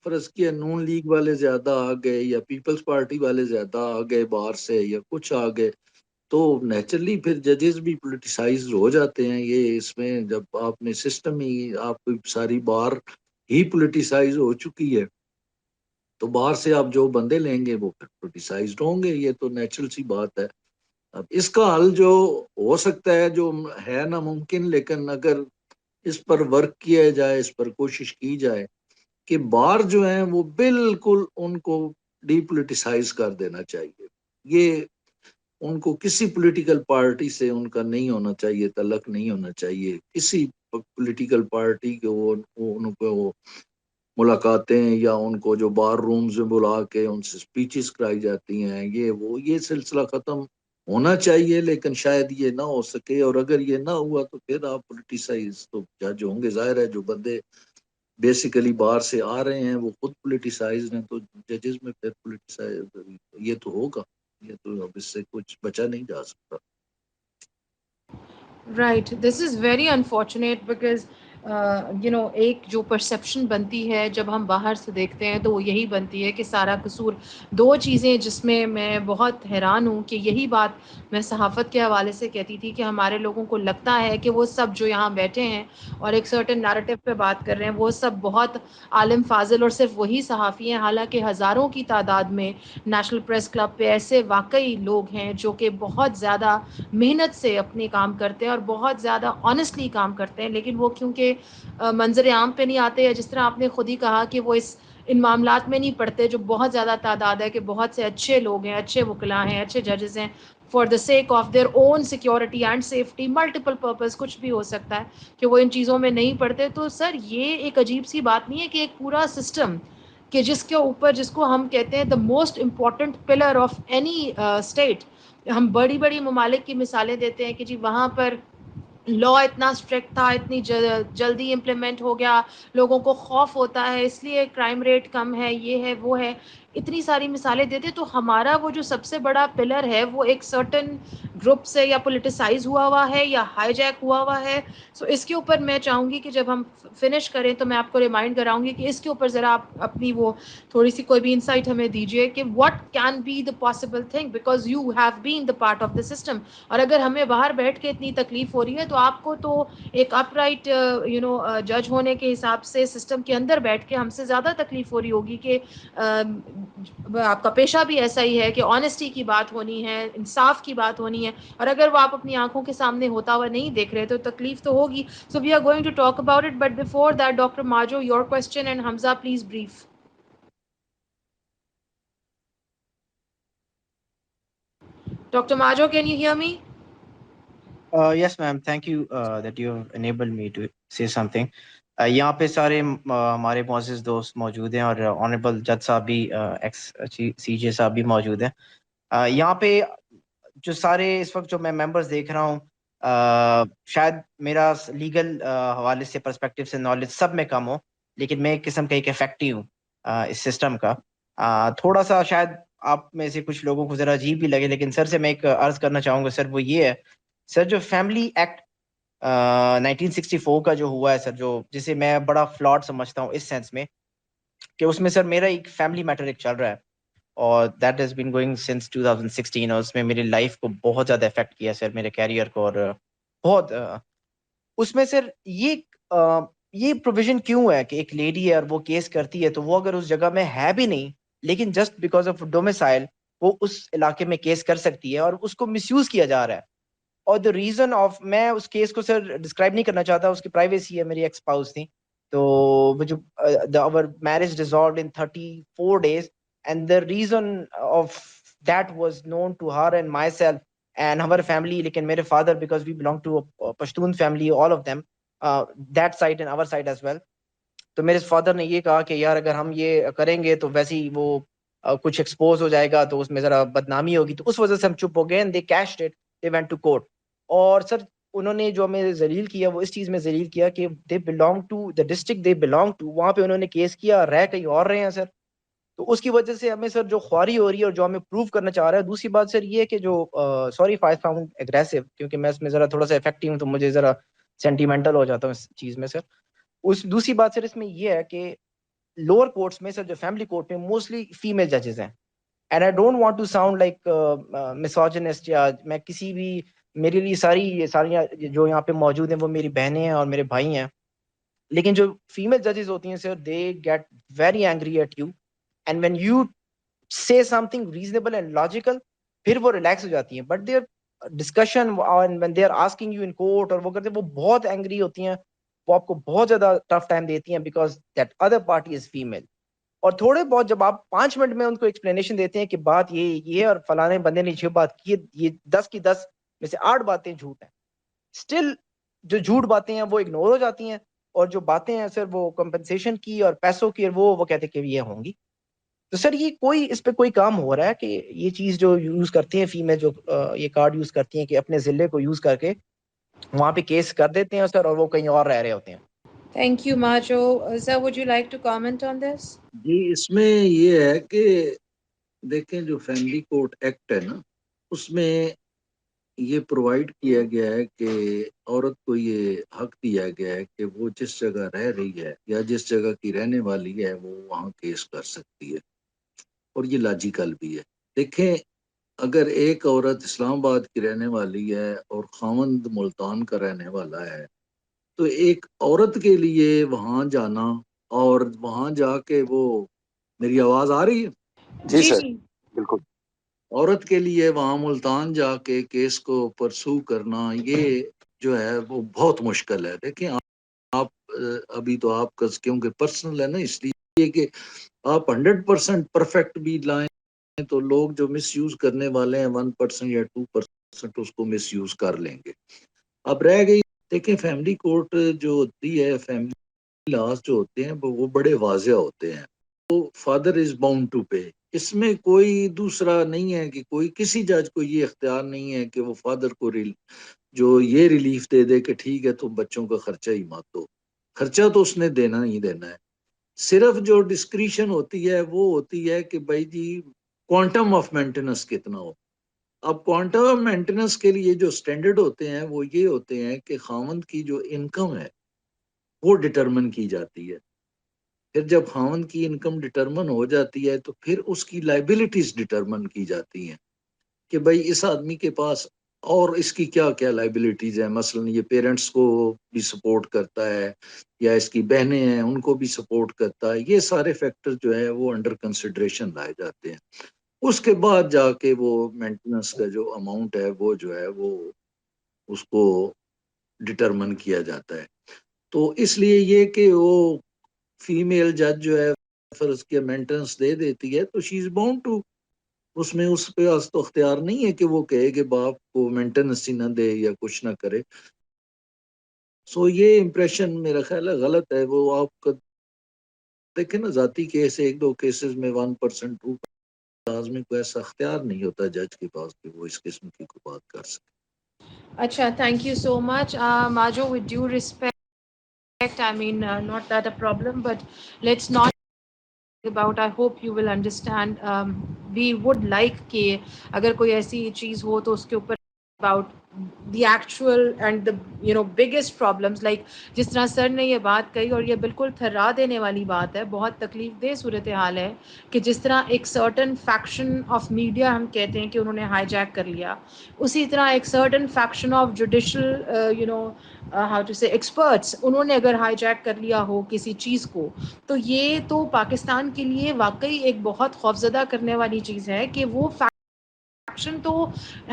فرض کیا نون لیگ والے زیادہ آ گئے یا پیپلز پارٹی والے زیادہ آ گئے باہر سے یا کچھ آ گئے، تو نیچرلی پھر ججز بھی پولیٹیسائز ہو جاتے ہیں. یہ اس میں جب آپ نے سسٹم ہی آپ کی ساری بار ہی پولیٹیسائز ہو چکی ہے تو باہر سے آپ جو بندے لیں گے وہ پھر پولیٹیسائزڈ ہوں گے. یہ تو نیچرل سی بات ہے. اب اس کا حل جو ہو سکتا ہے جو ہے ناممکن، لیکن اگر اس پر ورک کیا جائے، اس پر کوشش کی جائے کہ بار جو ہیں وہ بالکل ان کو ڈی پولیٹیسائز کر دینا چاہیے. یہ ان کو کسی پولیٹیکل پارٹی سے ان کا نہیں ہونا چاہیے، تعلق نہیں ہونا چاہیے. کسی پولیٹیکل پارٹی کے ان کو ملاقاتیں یا ان کو جو بار رومز میں بلا کے ان سے سپیچز کرائی جاتی ہیں، یہ سلسلہ ختم ہونا چاہیے. لیکن شاید یہ نہ ہو سکے، اور اگر یہ نہ ہوا تو پھر آپ پولیٹیسائز تو جج ہوں گے. ظاہر ہے جو بندے بیسیکلی باہر سے آ رہے ہیں وہ خود پولیٹیسائز ہیں، تو ججز میں پھر پولیٹیسائز یہ تو ہوگا. یہ تو اب اس سے کچھ بچا نہیں جا سکتا. Right, this is very unfortunate because ایک جو پرسیپشن بنتی ہے جب ہم باہر سے دیکھتے ہیں تو وہ یہی بنتی ہے کہ سارا قصور دو چیزیں، جس میں بہت حیران ہوں کہ یہی بات میں صحافت کے حوالے سے کہتی تھی کہ ہمارے لوگوں کو لگتا ہے کہ وہ سب جو یہاں بیٹھے ہیں اور ایک سرٹن نیریٹو پہ بات کر رہے ہیں وہ سب بہت عالم فاضل اور صرف وہی صحافی ہیں، حالانکہ ہزاروں کی تعداد میں نیشنل پریس کلب پہ ایسے واقعی لوگ ہیں جو کہ بہت زیادہ محنت سے اپنے کام کرتے ہیں اور بہت زیادہ آنیسٹلی کام کرتے ہیں، لیکن وہ کیونکہ منظر عام پہ نہیں آتے، یا جس طرح آپ نے خود ہی کہا کہ وہ ان معاملات میں نہیں پڑتے، جو بہت زیادہ تعداد ہے کہ بہت سے اچھے لوگ ہیں، اچھے وکلاء ہیں، اچھے ججز ہیں، for the sake of their own security and safety, multiple purpose, کچھ بھی ہو سکتا ہے کہ وہ ان چیزوں میں نہیں پڑتے. تو سر یہ ایک عجیب سی بات نہیں ہے کہ ایک پورا سسٹم کہ جس کے اوپر، جس کو ہم کہتے ہیں دا most important pillar of any state, ہم بڑی بڑی ممالک کی مثالیں دیتے ہیں کہ جی وہاں پر لا اتنا اسٹرکٹ تھا، اتنی جلدی امپلیمنٹ ہو گیا، لوگوں کو خوف ہوتا ہے اس لیے کرائم ریٹ کم ہے، یہ ہے وہ ہے، اتنی ساری مثالیں دیتے. تو ہمارا وہ جو سب سے بڑا پلر ہے وہ ایک سرٹن گروپ سے یا پولیٹیسائز ہوا ہے یا ہائی جیک ہوا ہے. سو اس کے اوپر میں چاہوں گی کہ جب ہم فنش کریں تو میں آپ کو ریمائنڈ کراؤں گی کہ اس کے اوپر ذرا آپ اپنی وہ تھوڑی سی کوئی بھی انسائٹ ہمیں دیجیے کہ what can be the possible thing, because you have been the part of the system. اور اگر ہمیں باہر بیٹھ کے اتنی تکلیف ہو رہی ہے تو آپ کو تو ایک اپ رائٹ جج ہونے کے حساب سے سسٹم کے اندر بیٹھ کے ہم سے زیادہ تکلیف ہو رہی ہوگی کہ آپ کا پیشہ بھی ایسا ہی ہے کہ آنیسٹی کی بات ہونی ہے، انصاف کی بات ہونی ہے، اور اگر وہ آپ اپنی آنکھوں کے سامنے ہوتا ہوا نہیں دیکھ رہے تو تکلیف تو ہوگی. So we are going to talk about it, but before that doctor Majo your question and Hamza please brief. Dr. Majo, can you hear me? Yes, ma'am. Thank you that you have enabled me to say something. یہاں پہ سارے ہمارے معزز دوست موجود ہیں اور honourable جج صاحب بھی، ایکس سی جے صاحب بھی موجود ہیں. یہاں پہ جو سارے اس وقت جو میں ممبرز دیکھ رہا ہوں، شاید میرا لیگل حوالے سے پرسپیکٹیو سے نالج سب میں کم ہو، لیکن میں ایک قسم کا ایک افیکٹو ہوں اس سسٹم کا. تھوڑا سا شاید آپ میں سے کچھ لوگوں کو ذرا عجیب بھی لگے، لیکن سر سے میں ایک عرض کرنا چاہوں گا سر، وہ یہ ہے سر، جو فیملی ایکٹ 1964 کا جو ہوا ہے سر، جسے میں بڑا فلاڈ سمجھتا ہوں اس سینس میں کہ اس میں سر میرا ایک فیملی میٹر ایک چل رہا ہے، اور that has been going since 2016، اور اس میں میری لائف کو بہت زیادہ افیکٹ کیا سر، میرے کیریئر کو، اور بہت اس میں سر یہ پروویژن کیوں ہے کہ ایک لیڈی ہے اور وہ کیس کرتی ہے تو وہ اگر اس جگہ میں ہے بھی نہیں، لیکن جسٹ بیکاز آف ڈومیسائل وہ اس علاقے میں کیس کر سکتی ہے، اور اس کو مس یوز کیا جا رہا ہے. اور دا ریزن آف، میں اس کیس کو سر ڈسکرائب نہیں کرنا چاہتا، اس کی پرائیویسی ہے، میری ایکس اسپاؤس تھی، تو وہ جو our marriage dissolved in 34 days, and the reason of that was known to her and myself and our family. لیکن میرے father, because we belong to a Pashtun family, all of them, that side and our side as well. تو میرے father نے یہ کہا کہ یار اگر ہم یہ کریں گے تو ویسے ہی وہ کچھ ایکسپوز ہو جائے گا تو اس میں ذرا بدنامی ہوگی، تو اس وجہ سے ہم چپ ہو گئے، and they cashed it, they went to court. اور سر انہوں نے جو ہمیں ذلیل کیا وہ اس چیز میں ذلیل کیا کہ they belong to the district they belong to، وہاں پہ انہوں نے کیس کیا، رہ کہیں اور رہے ہیں سر. تو اس کی وجہ سے ہمیں سر جو خواری ہو رہی ہے اور جو ہمیں پروف کرنا چاہ رہا ہے. دوسری بات سر یہ ہے کہ جو sorry if I sound aggressive، کیونکہ میں اس میں ذرا تھوڑا سا افیکٹو ہوں تو مجھے ذرا سینٹیمنٹل ہو جاتا ہوں اس چیز میں سر. دوسری بات سر اس میں یہ ہے کہ لوور کورٹس میں سر، جو فیملی کورٹ میں موسٹلی فیمیل ججز ہیں، and I don't want to sound like misogynist, یا میں کسی بھی، میرے لیے ساری جو یہاں پہ موجود ہیں وہ میری بہنیں ہیں اور میرے بھائی ہیں، لیکن جو فیمیل ججز ہوتی ہیں sir, they get very angry at you, and when you say something reasonable and logical، پھر وہ ریلیکس ہو جاتی ہیں. But their discussion when they are asking you in court اور وہ کرتے ہیں، وہ بہت اینگری ہوتی ہیں، وہ آپ کو بہت زیادہ ٹف ٹائم دیتی ہیں because that other party is female. اور تھوڑے بہت جب آپ 5 منٹ میں ان کو ایکسپلینیشن دیتے ہیں کہ بات یہ اور فلانے بندے نے یہ بات کی، یہ 10 کی 10 میں سے 8 باتیں جھوٹ ہیں، اسٹل جو جھوٹ باتیں ہیں وہ اگنور ہو جاتی ہیں، اور جو باتیں ہیں سر وہ کمپنسیشن کی اور پیسوں کی، وہ کہتے ہیں کہ یہ ہوں گی. تو سر یہ اس پہ کوئی کام ہو رہا ہے کہ یہ چیز جو یوز کرتی ہیں فیمیل، جو یہ کارڈ یوز کرتی ہیں کہ اپنے ضلع کو یوز کر کے وہاں پہ کیس کر دیتے ہیں سر، اور وہ کہیں اور رہ رہے ہوتے ہیں. Thank you, Majo. Sir, would you like to comment on this? جی اس میں یہ ہے کہ دیکھیں جو فیملی کورٹ ایکٹ ہے نا، اس میں یہ پرووائڈ کیا گیا ہے کہ عورت کو یہ حق دیا گیا ہے کہ وہ جس جگہ رہ رہی ہے یا جس جگہ کی رہنے والی ہے وہ وہاں کیس کر سکتی ہے، اور یہ لاجیکل بھی ہے. دیکھیں اگر ایک عورت اسلام آباد کی رہنے والی ہے اور خاوند ملتان کا رہنے والا ہے، تو ایک عورت کے لیے وہاں جانا اور وہاں جا کے وہ، میری آواز آ رہی ہے؟ جی سر بالکل. عورت کے لیے وہاں ملتان جا کے کیس کو پرسو کرنا، یہ جو ہے وہ بہت مشکل ہے. دیکھیں آپ ابھی تو آپ کا کیونکہ پرسنل ہے نا، اس لیے کہ آپ 100% پرفیکٹ بھی لائیں تو لوگ جو مس یوز کرنے والے ہیں 1% یا 2% اس کو مس یوز کر لیں گے. اب رہ گئی، دیکھیں فیملی کورٹ جو ہوتی ہے، فیملی لاز جو ہوتے ہیں وہ بڑے واضح ہوتے ہیں. تو father is bound to pay, اس میں کوئی دوسرا نہیں ہے کہ کوئی کسی جج کو یہ اختیار نہیں ہے کہ وہ فادر کو جو یہ ریلیف دے دے کہ ٹھیک ہے تم بچوں کا خرچہ ہی مت دو. خرچہ تو اس نے دینا ہی دینا ہے. صرف جو ڈسکریشن ہوتی ہے وہ ہوتی ہے کہ بھائی جی کوانٹم آف مینٹیننس کتنا ہو. اب کوانٹم آف مینٹیننس کے لیے جو سٹینڈرڈ ہوتے ہیں وہ یہ ہوتے ہیں کہ خاوند کی جو انکم ہے وہ ڈٹرمن کی جاتی ہے. پھر جب خاوند کی انکم ڈٹرمن ہو جاتی ہے تو پھر اس کی لائبلٹیز ڈٹرمن کی جاتی ہیں کہ بھائی اس آدمی کے پاس اور اس کی کیا کیا لائبلٹیز ہیں. مثلا یہ پیرنٹس کو بھی سپورٹ کرتا ہے یا اس کی بہنیں ہیں ان کو بھی سپورٹ کرتا ہے. یہ سارے فیکٹر جو ہے وہ انڈر کنسیڈریشن لائے جاتے ہیں. اس کے بعد جا کے وہ مینٹیننس کا جو اماؤنٹ ہے وہ جو ہے وہ اس کو ڈٹرمن کیا جاتا ہے. تو اس لیے یہ کہ وہ فیمیل جج جو ہے فرض کے مینٹیننس دے دیتی ہے تو شی از باؤنڈ ٹو، اس میں اس پہ تو اختیار نہیں ہے کہ وہ کہے کہ باپ کو مینٹیننس ہی نہ دے یا کچھ نہ کرے. سو یہ امپریشن میرا خیال ہے غلط ہے. وہ آپ کا دیکھیں نا ذاتی کیس 1-2 کیسز میں 1% 2% آدمی کو ایسا اختیار نہیں ہوتا جج کے پاس کہ وہ اس قسم کی کوئی بات کر سکے. Acha, thank you so much. Majo, with due respect, I mean, not that a problem, but let's not about, I hope you will understand, we would like کہ اگر کوئی ایسی چیز ہو تو اس کے اوپر about the actual and the biggest problems, like جس طرح سر نے یہ بات کہی اور یہ بالکل تھرا دینے والی بات ہے، بہت تکلیف دہ صورتحال ہے کہ جس طرح ایک سرٹن فیکشن آف میڈیا ہم کہتے ہیں کہ انہوں نے ہائی جیک کر لیا، اسی طرح ایک certain faction of judicial how to say experts, انہوں نے اگر ہائی جیک کر لیا ہو کسی چیز کو، تو یہ تو پاکستان کے لیے واقعی ایک بہت خوفزدہ کرنے والی چیز ہے کہ وہ فیکشن تو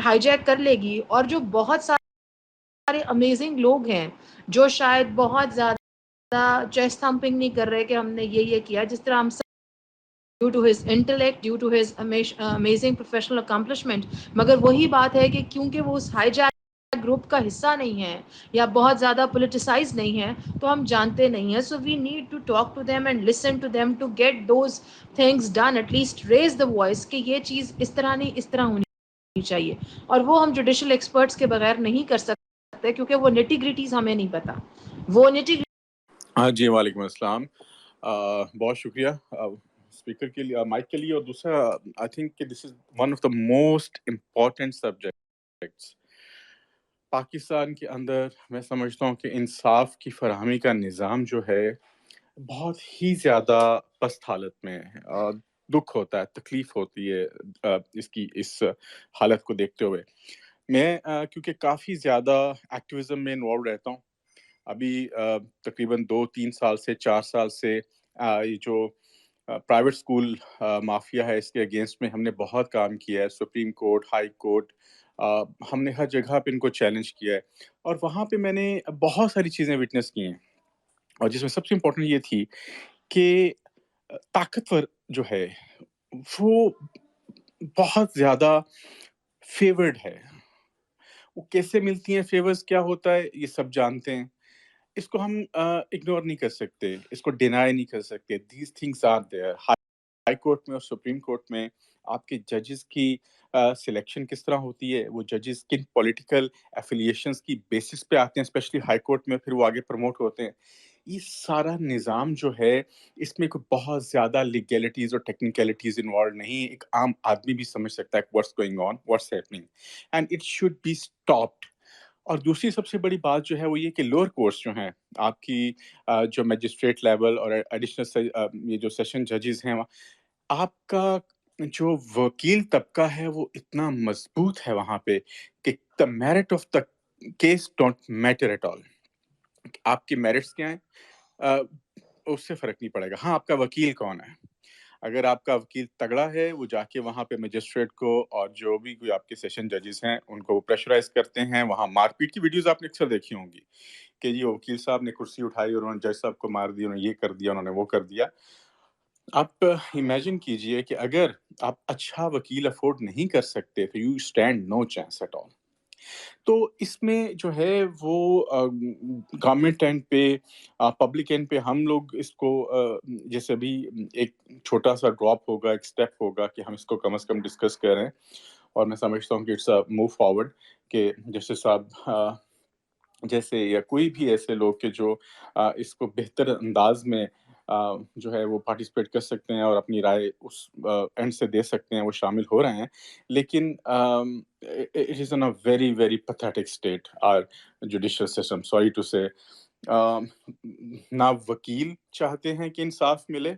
ہائی جیک کر لے گی، اور جو بہت سارے امیزنگ لوگ ہیں جو شاید بہت زیادہ چیسٹ تھمپنگ نہیں کر رہے کہ ہم نے یہ کیا، جس طرح ہم due to his intellect, due to his amazing professional accomplishment, مگر وہی بات ہے کہ کیونکہ وہ اس ہائی جیک گروپ کا حصہ نہیں ہے یا بہت زیادہ پولیٹیسائز نہیں ہے تو ہم جانتے نہیں ہیں. So we need to talk to them and listen to them to get those things done, at least raise the voice کہ یہ چیز اس طرح نہیں، اس طرح ہونی چاہیے. اور وہ ہم جوڈیشل ایکسپرٹس کے بغیر نہیں کر سکتے کیونکہ وہ نیٹی گریٹیز ہمیں نہیں پتا. وہ نیٹی ہاں جی، وعلیکم السلام. بہت شکریہ اسپیکر کے لیے، مائک کے لیے. اور دوسرا آئی تھنک کہ this is one of the most important subjects Pakistan کے اندر. میں سمجھتا ہوں کہ انصاف کی فراہمی کا نظام جو ہے بہت ہی زیادہ پست حالت میں ہے. دکھ ہوتا ہے, تکلیف ہوتی ہے اس حالت کو دیکھتے ہوئے. میں کیونکہ کافی زیادہ ایکٹیویزم میں انوالو رہتا ہوں, ابھی تقریباً 2-3 سال سے 4 سال سے یہ جو پرائیویٹ اسکول مافیا ہے اس کے اگینسٹ میں ہم نے بہت کام کیا ہے. سپریم کورٹ, ہائی کورٹ, ہم نے ہر جگہ پہ ان کو چیلنج کیا ہے, اور وہاں پہ میں نے بہت ساری چیزیں وٹنس کی ہیں, اور جس میں سب سے امپورٹنٹ یہ تھی کہ طاقتور جو ہے وہ بہت زیادہ فیورڈ ہے. وہ کیسے ملتی ہیں فیورز, کیا ہوتا ہے یہ سب جانتے ہیں, اس کو ہم اگنور نہیں کر سکتے, اس کو ڈینائی نہیں کر سکتے. These things are there. High court میں اور سپریم کورٹ میں آپ کے ججز کی سلیکشن کس طرح ہوتی ہے, وہ ججز کن پولیٹیکل ایفیلیشنز کی بیسس پہ آتے ہیں, اسپیشلی ہائی کورٹ میں, پھر وہ آگے پروموٹ ہوتے ہیں. یہ سارا نظام جو ہے اس میں کوئی بہت زیادہ لیگیلٹیز اور ٹیکنیکلٹیز انوالو نہیں. ایک عام آدمی بھی سمجھ سکتا ہے what's going on, what's happening, and it should be stopped. اور دوسری سب سے بڑی بات جو ہے وہ یہ کہ لوور کورٹس جو ہیں آپ کی جو میجسٹریٹ لیول اور ایڈیشنل یہ جو سیشن ججز ہیں, آپ کا جو وکیل طبقہ ہے وہ اتنا مضبوط ہے وہاں پہ کہ the merit of the case don't matter at all. آپ کے میرٹس کیا ہیں اس سے فرق نہیں پڑے گا. ہاں, آپ کا وکیل کون ہے. اگر آپ کا وکیل تگڑا ہے, وہ جا کے وہاں پہ میجسٹریٹ کو اور جو بھی کوئی آپ کے سیشن ججز ہیں ان کو وہ پریشرائز کرتے ہیں. وہاں مار پیٹ کی ویڈیوز آپ نے اکثر دیکھی ہوں گی کہ یہ وکیل صاحب نے کرسی اٹھائی اور انہوں نے جج صاحب کو مار دیا, انہوں نے یہ کر دیا, انہوں نے وہ کر دیا. آپ امیجن کیجئے کہ اگر آپ اچھا وکیل افورڈ نہیں کر سکتے تو you stand no chance at all. تو اس میں جو ہے وہ گورنمنٹ اینڈ پہ, پبلک اینڈ پہ ہم لوگ اس کو جیسے بھی ایک چھوٹا سا ڈراپ ہوگا, ایک سٹیپ ہوگا کہ ہم اس کو کم از کم ڈسکس کریں. اور میں سمجھتا ہوں کہ اٹس موو فارورڈ کہ جیسے صاحب جیسے یا کوئی بھی ایسے لوگ کہ جو اس کو بہتر انداز میں جو ہے وہ پارٹیسپیٹ کر سکتے ہیں اور اپنی رائے اس اینڈ سے دے سکتے ہیں, وہ شامل ہو رہے ہیں. لیکن it is in a very very pathetic state our judicial system, sorry to say. نہ وکیل چاہتے ہیں کہ انصاف ملے,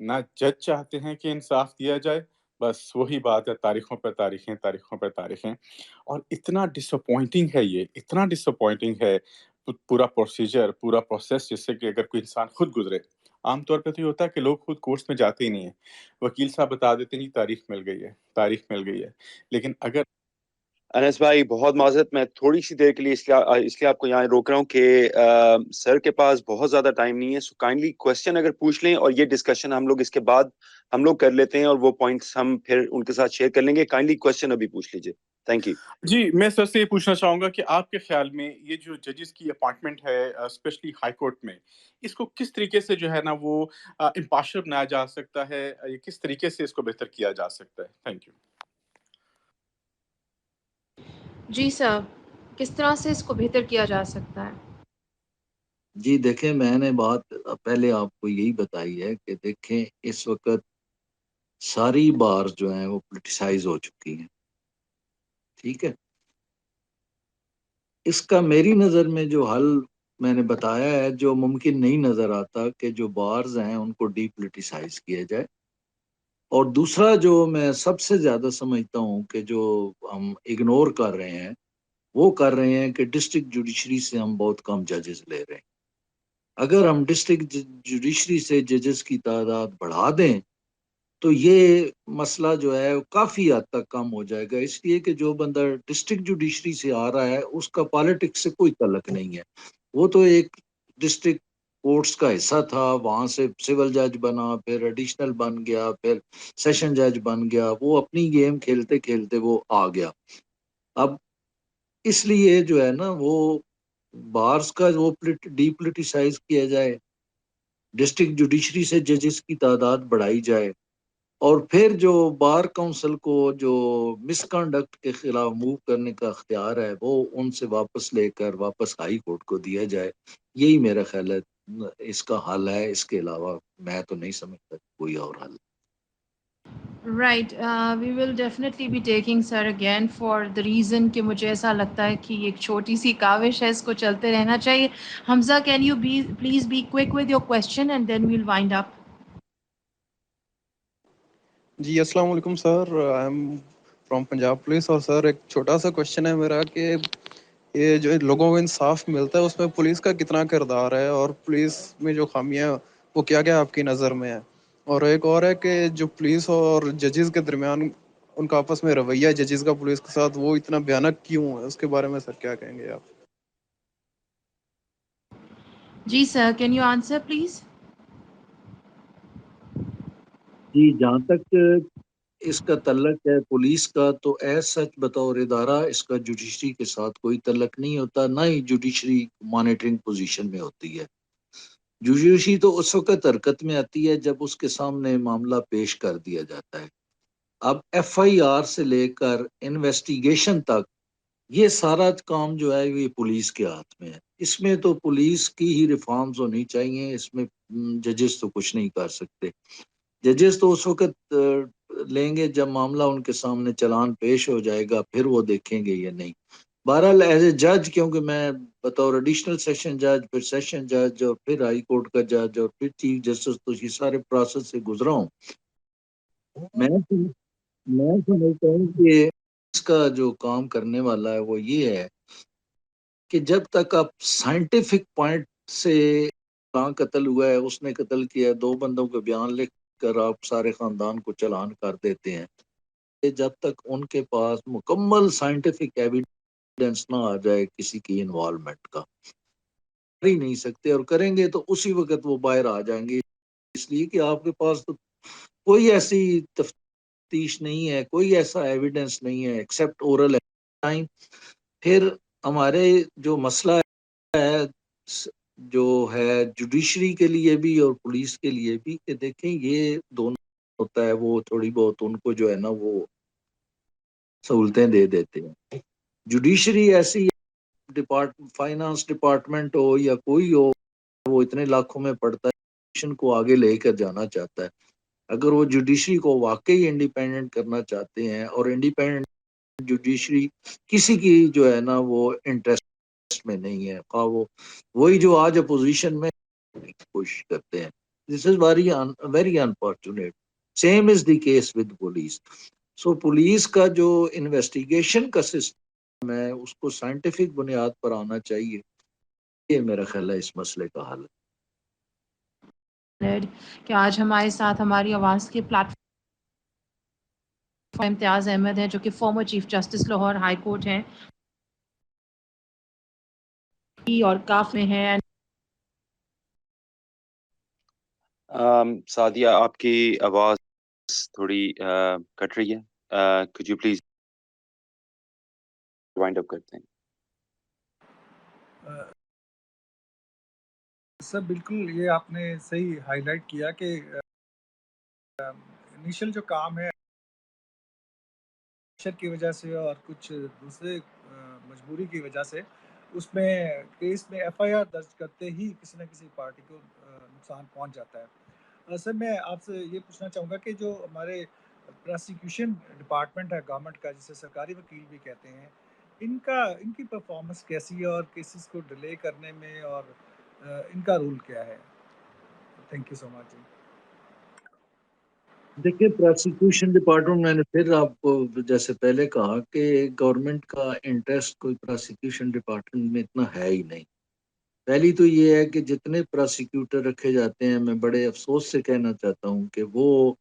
نہ جج چاہتے ہیں کہ انصاف دیا جائے. بس وہی بات ہے, تاریخوں پہ تاریخیں, تاریخوں پہ تاریخیں. اور اتنا ڈس اپوائنٹنگ ہے, یہ اتنا ڈس اپوائنٹنگ ہے پورا پروسیجر, پورا پروسیس, جس سے کہ اگر کوئی انسان خود گزرے. عام طور پہ تو یہ ہوتا ہے کہ لوگ خود کورٹس میں جاتے ہی نہیں ہیں, وکیل صاحب بتا دیتے ہیں جی تاریخ مل گئی ہے, تاریخ مل گئی ہے. لیکن اگر انس بھائی بہت معذرت, میں تھوڑی سی دیر کے لیے اس لیے آپ کو یہاں روک رہا ہوں کہ سر کے پاس بہت زیادہ ٹائم نہیں ہے. سو کائنڈلی کوشچن اگر پوچھ لیں, اور یہ ڈسکشن ہم لوگ اس کے بعد ہم لوگ کر لیتے ہیں, اور وہ پوائنٹس ہم پھر ان کے ساتھ شیئر کر لیں گے. کائنڈلی کوشچن ابھی پوچھ لیجیے. Thank you. جی, میں سر سے یہ پوچھنا چاہوں گا کہ آپ کے خیال میں یہ جو ججز کی اپائنٹمنٹ ہے اسپیشلی ہائی کورٹ میں, اس کو کس طریقے سے جو ہے نا وہ امپارشل بنایا جا سکتا ہے, یا کس طریقے سے اس کو بہتر کیا جا سکتا ہے؟ Thank you. جی سر, کس طرح سے اس کو بہتر کیا جا سکتا ہے؟ جی دیکھیں, میں نے بات پہلے آپ کو یہی بتائی ہے کہ دیکھیں اس وقت ساری بار جو ہیں وہ پولیٹیسائز ہو چکی ہیں. ٹھیک ہے, اس کا میری نظر میں جو حل میں نے بتایا ہے, جو ممکن نہیں نظر آتا کہ جو بارز ہیں ان کو ڈی پولیٹیسائز کیا جائے. اور دوسرا جو میں سب سے زیادہ سمجھتا ہوں کہ جو ہم اگنور کر رہے ہیں, وہ کر رہے ہیں کہ ڈسٹرکٹ جوڈیشری سے ہم بہت کم ججز لے رہے ہیں. اگر ہم ڈسٹرکٹ جوڈیشری سے ججز کی تعداد بڑھا دیں تو یہ مسئلہ جو ہے کافی حد تک کم ہو جائے گا. اس لیے کہ جو بندہ ڈسٹرکٹ جوڈیشری سے آ رہا ہے اس کا پالیٹکس سے کوئی تعلق نہیں ہے. وہ تو ایک ڈسٹرکٹ کورٹس کا حصہ تھا, وہاں سے سول جج بنا, پھر ایڈیشنل بن گیا, پھر سیشن جج بن گیا. وہ اپنی گیم کھیلتے کھیلتے وہ آ گیا. اب اس لیے جو ہے نا وہ بارز کا وہ ڈی پولیٹیسائز کیا جائے, ڈسٹرکٹ جوڈیشری سے ججز کی تعداد بڑھائی جائے, اور پھر جو بار کونسل کو جو مس کنڈکٹ کے خلاف موو کرنے کا اختیار ہے وہ ان سے واپس لے کر واپس ہائی کورٹ کو دیا جائے. یہی میرا خیال ہے اس کا حل ہے. اس کے علاوہ میں تو نہیں سمجھتا کوئی اور حل. Right, we will definitely be taking sir again for the reason کہ مجھے ایسا لگتا ہے کہ یہ ایک چھوٹی سی کاوش ہے, اس کو چلتے رہنا چاہیے. Hamza, can you be please be quick with your question and then we'll wind up. جی السلام علیکم sir, I am from Punjab police. اور سر ایک چھوٹا سا کوشچن ہے میرا کہ یہ جو لوگوں کو انصاف ملتا ہے اس میں پولیس کا کتنا کردار ہے، اور پولیس میں جو خامیاں وہ کیا کیا آپ کی نظر میں ہے؟ اور ایک اور ہے کہ جو پولیس اور ججز کے درمیان ان کا آپس میں رویہ ججز کا پولیس کے ساتھ وہ اتنا بھیانک کیوں ہے، اس کے بارے میں سر کیا کہیں گے آپ؟ جی سر، کین یو آنسر پلیز؟ جی جہاں تک اس کا تعلق ہے پولیس کا، تو ایز سچ بطور ادارہ اس کا جوڈیشری کے ساتھ کوئی تعلق نہیں ہوتا، نہ ہی جوڈیشری مانیٹرنگ پوزیشن میں ہوتی ہے. جوڈیشری تو اس وقت حرکت میں آتی ہے جب اس کے سامنے معاملہ پیش کر دیا جاتا ہے. اب ایف آئی آر سے لے کر انویسٹیگیشن تک یہ سارا کام جو ہے یہ پولیس کے ہاتھ میں ہے. اس میں تو پولیس کی ہی ریفارمز ہونی چاہیے، اس میں ججز تو کچھ نہیں کر سکتے. ججز تو اس وقت لیں گے جب معاملہ ان کے سامنے چلان پیش ہو جائے گا، پھر وہ دیکھیں گے یا نہیں. بہرحال ایز اے جج، کیونکہ میں بطور ایڈیشنل سیشن جج، پھر سیشن جج، اور پھر ہائی کورٹ کا جج، اور پھر چیف جسٹس، تو یہ سارے پروسیس سے گزرا ہوں. میں سمجھتا ہوں کہ اس کا جو کام کرنے والا ہے وہ یہ ہے کہ جب تک آپ سائنٹیفک پوائنٹ سے کہاں قتل ہوا ہے، اس نے قتل کیا ہے، 2 بندوں کے بیان لکھ کر آپ سارے خاندان کو چلان کر دیتے ہیں، جب تک ان کے پاس مکمل سائنٹیفک ایویڈنس نہ آ جائے کسی کی انوالومنٹ کا، کر ہی نہیں سکتے. اور کریں گے تو اسی وقت وہ باہر آ جائیں گے، اس لیے کہ آپ کے پاس تو کوئی ایسی تفتیش نہیں ہے، کوئی ایسا ایویڈنس نہیں ہے ایکسپٹ اورل ٹائم. پھر ہمارے جو مسئلہ ہے جو ہے جوڈیشری کے لیے بھی اور پولیس کے لیے بھی، کہ دیکھیں یہ دونوں ہوتا ہے وہ تھوڑی بہت ان کو جو ہے نا وہ سہولتیں دے دیتے ہیں. جوڈیشری ایسی فائنانس ڈپارٹمنٹ ہو یا کوئی ہو، وہ اتنے لاکھوں میں پڑتا ہے، کو آگے لے کر جانا چاہتا ہے. اگر وہ جوڈیشری کو واقعی انڈیپینڈنٹ کرنا چاہتے ہیں، اور انڈیپینڈنٹ جوڈیشری کسی کی جو ہے نا وہ انٹرسٹ میں نہیں ہے، خواہ وہ وہی جو آج اپوزیشن میں کوشش کرتے ہیں. This is very unfortunate. Same is the case with police. So police کا جو انویسٹیگیشن کا سسٹم ہے اس کو سائنٹیفک بنیاد پر آنا چاہیے. یہ میرا خیال ہے اس مسئلے کا حل. کہ آج ہمارے ساتھ ہماری آواز کے پلیٹ فارم امتیاز احمد ہیں، جو کہ farmer chief justice Lahore high court ہیں اور کاف میں ہیں. سعدیہ آپ کی آواز تھوڑی کٹ رہی ہے. could you please wind up کرتے ہیں؟ سر بالکل یہ آپ نے صحیح ہائی لائٹ کیا کہ انیشل جو کام ہے کی وجہ سے اور کچھ دوسرے مجبوری کی وجہ سے اس میں کیس میں ایف آئی آر درج کرتے ہی کسی نہ کسی پارٹی کو نقصان پہنچ جاتا ہے. سر میں آپ سے یہ پوچھنا چاہوں گا کہ جو ہمارے پروسیکیوشن ڈپارٹمنٹ ہے گورنمنٹ کا، جسے سرکاری وکیل بھی کہتے ہیں، ان کی پرفارمنس کیسی ہے اور کیسز کو ڈیلے کرنے میں، اور ان کا رول کیا ہے؟ تھینک یو سو مچ. دیکھیے پروسیکیوشن ڈپارٹمنٹ، میں نے پھر آپ کو جیسے پہلے کہا کہ گورنمنٹ کا انٹرسٹ کوئی پروسیکیوشن ڈپارٹمنٹ میں اتنا ہے ہی نہیں. پہلی تو یہ ہے کہ جتنے پروسیکیوٹر رکھے جاتے ہیں، میں بڑے افسوس سے کہنا چاہتا ہوں کہ وہ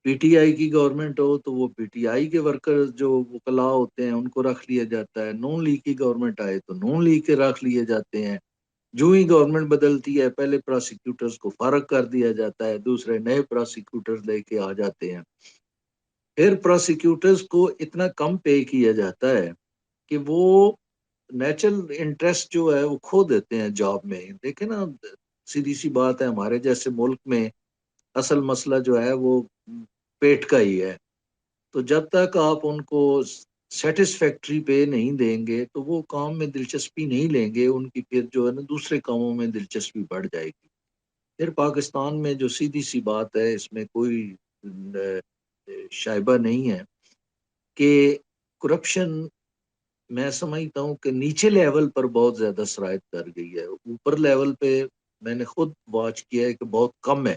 پی ٹی آئی کی گورنمنٹ ہو تو وہ پی ٹی آئی کے ورکر جو وکلاء ہوتے ہیں ان کو رکھ لیا جاتا ہے، نون لیگ کی گورنمنٹ آئے تو نون لیگ کے رکھ لیے جاتے ہیں. جو ہی گورنمنٹ بدلتی ہے پہلے پروسیکیوٹرز کو فارغ کر دیا جاتا ہے، دوسرے نئے پروسیکیوٹرز لے کے آ جاتے ہیں. پھر پروسیکیوٹرز کو اتنا کم پے کیا جاتا ہے کہ وہ نیچرل انٹرسٹ جو ہے وہ کھو دیتے ہیں جاب میں. دیکھیں نا، سیدھی سی بات ہے، ہمارے جیسے ملک میں اصل مسئلہ جو ہے وہ پیٹ کا ہی ہے. تو جب تک آپ ان کو سیٹسفیکٹری پے نہیں دیں گے تو وہ کام میں دلچسپی نہیں لیں گے، ان کی پھر جو ہے نا دوسرے کاموں میں دلچسپی بڑھ جائے گی. پھر پاکستان میں جو سیدھی سی بات ہے، اس میں کوئی شائبہ نہیں ہے کہ کرپشن میں سمجھتا ہوں کہ نیچے لیول پر بہت زیادہ سرایت کر گئی ہے. اوپر لیول پہ میں نے خود واچ کیا ہے کہ بہت کم ہے.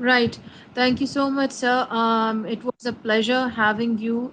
Right. Thank you so much, sir. It was a pleasure having you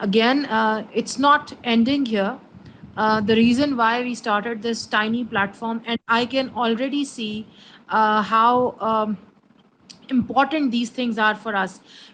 again, it's not ending here. The reason why we started this tiny platform, and I can already see how important these things are for us,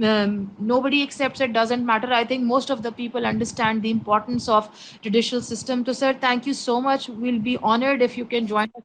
Nobody accepts it, doesn't matter. I think most of the people understand the importance of judicial system. So sir, thank you so much. We'll be honored if you can join us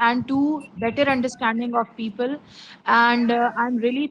and 2 better understanding of people, and I'm really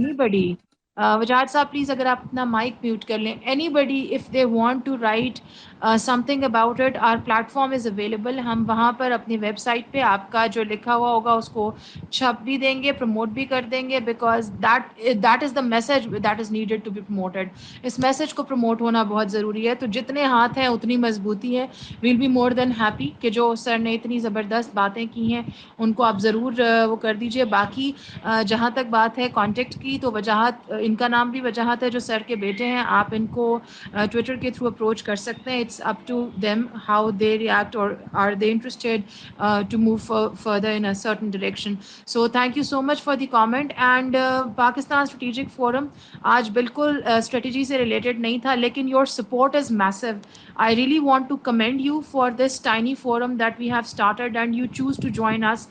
anybody وجاد صاحب please اگر آپ اپنا mic mute کر لیں. Anybody if they want to write something about it, our platform is available. ہم وہاں پر اپنی web site پہ آپ کا جو لکھا ہوا ہوگا اس کو چھپ بھی دیں گے, پروموٹ بھی کر دیں گے, because that is the message that is needed to be promoted. اس میسج کو پروموٹ ہونا بہت ضروری ہے. تو جتنے ہاتھ ہیں اتنی مضبوطی ہے. We'll be more than happy کہ جو سر نے اتنی زبردست باتیں کی ہیں ان کو آپ ضرور وہ کر دیجیے. باقی جہاں تک بات ہے کانٹیکٹ کی, تو وجاہت, ان کا نام بھی وجاہت ہے جو سر کے بیٹے ہیں, آپ ان کو ٹویٹر کے تھرو اپروچ کر سکتے ہیں. It's up to them how they react or are they interested to move further in a certain direction. So thank you so much for the comment. And Pakistan strategic forum آج بالکل strategy سے related نہیں تھا, لیکن your support is میسو. I really want to commend you for this tiny forum that we have started, and you choose to join us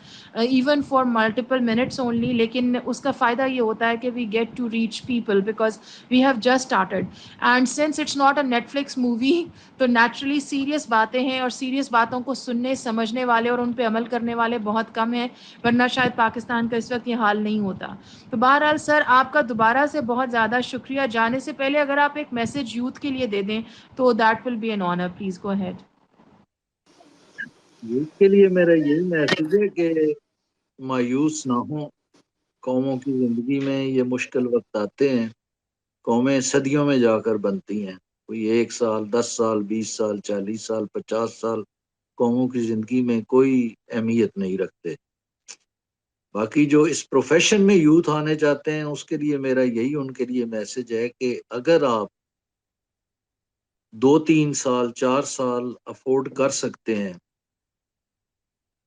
even for multiple minutes only. لیکن اس کا فائدہ یہ ہوتا ہے کہ we get to reach people because we have just started. And since it's not a Netflix movie, تو naturally serious باتیں ہیں, اور سیریس باتوں کو سننے سمجھنے والے اور ان پہ عمل کرنے والے بہت کم ہیں, ورنہ شاید پاکستان کا اس وقت یہ حال نہیں ہوتا. تو بہرحال سر آپ کا دوبارہ سے بہت زیادہ شکریہ. جانے سے پہلے اگر آپ ایک میسج یوتھ کے لیے دے دیں تو that will be an honour. Please go ahead. Youth کے لیے میرا یہی میسج ہے کہ مایوس نہ ہوں. قوموں کی زندگی میں یہ مشکل وقت آتے ہیں, قومیں صدیوں میں جا کر بنتی ہیں. کوئی 1 سال, 10 سال, 20 سال, 40 سال, 50 سال قوموں کی زندگی میں کوئی اہمیت نہیں رکھتے. باقی جو اس پروفیشن میں یوتھ آنے چاہتے ہیں اس کے لیے میرا یہی ان کے لیے میسج ہے کہ اگر آپ 2-3 سال 4 سال افورڈ کر سکتے ہیں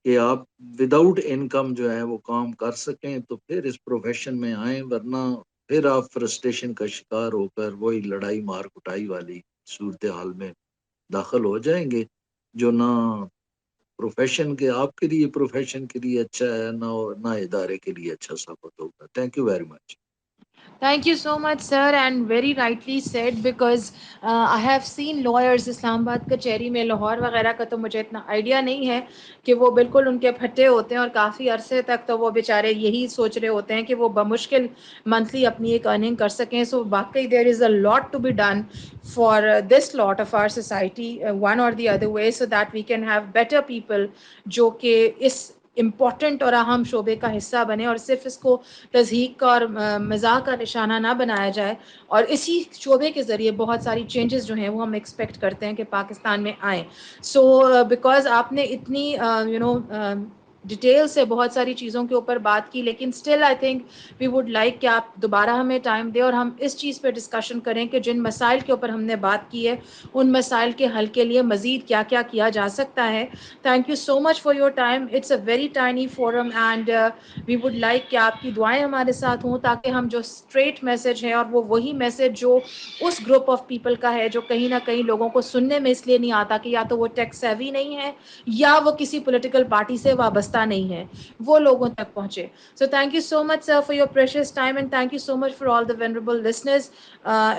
کہ آپ وداؤٹ انکم جو ہے وہ کام کر سکیں, تو پھر اس پروفیشن میں آئیں, ورنہ پھر آپ فرسٹریشن کا شکار ہو کر وہی لڑائی مار کٹائی والی صورتحال میں داخل ہو جائیں گے, جو نہ پروفیشن کے آپ کے لیے پروفیشن کے لیے اچھا ہے, نہ ادارے کے لیے اچھا ثابت ہوگا. Thank you very much. Thank you so much, sir, and very rightly said, because I have seen lawyers اسلام آباد کچہری میں, لاہور وغیرہ کا تو مجھے اتنا آئیڈیا نہیں ہے کہ وہ بالکل ان کے پھٹے ہوتے ہیں, اور کافی عرصے تک تو وہ بیچارے یہی سوچ رہے ہوتے ہیں کہ وہ بمشکل منتھلی اپنی ایک ارننگ کر سکیں. سو واقعی there is a lot to be done for this lot of our society one or the other way, so that we can have better people جو کہ اس امپورٹنٹ اور اہم شعبے کا حصہ بنے, اور صرف اس کو تضحیک کا اور مزاح کا نشانہ نہ بنایا جائے. اور اسی شعبے کے ذریعے بہت ساری چینجز جو ہیں وہ ہم ایکسپیکٹ کرتے ہیں کہ پاکستان میں آئیں. سو بیکاز آپ نے اتنی ڈیٹیل سے بہت ساری چیزوں کے اوپر بات کی, لیکن still I think we would like کہ آپ دوبارہ ہمیں ٹائم دیں اور ہم اس چیز پہ ڈسکشن کریں کہ جن مسائل کے اوپر ہم نے بات کی ہے ان مسائل کے حل کے لیے مزید کیا کیا کیا جا سکتا ہے. Thank you so much for your time. It's a very tiny forum, and we would like کہ آپ کی دعائیں ہمارے ساتھ ہوں, تاکہ ہم جو اسٹریٹ میسج ہے, اور وہ وہی میسج جو اس گروپ آف پیپل کا ہے جو کہیں نہ کہیں لوگوں کو سننے میں اس لیے نہیں آتا کہ یا تو وہ ٹیک سیوی نہیں ہے یا وہ کسی پولیٹیکل پارٹی سے وابستہ نہیں ہے, وہ لوگوں تک پہنچے. So thank you so much, sir, for your precious time, and thank you so much for all the venerable listeners.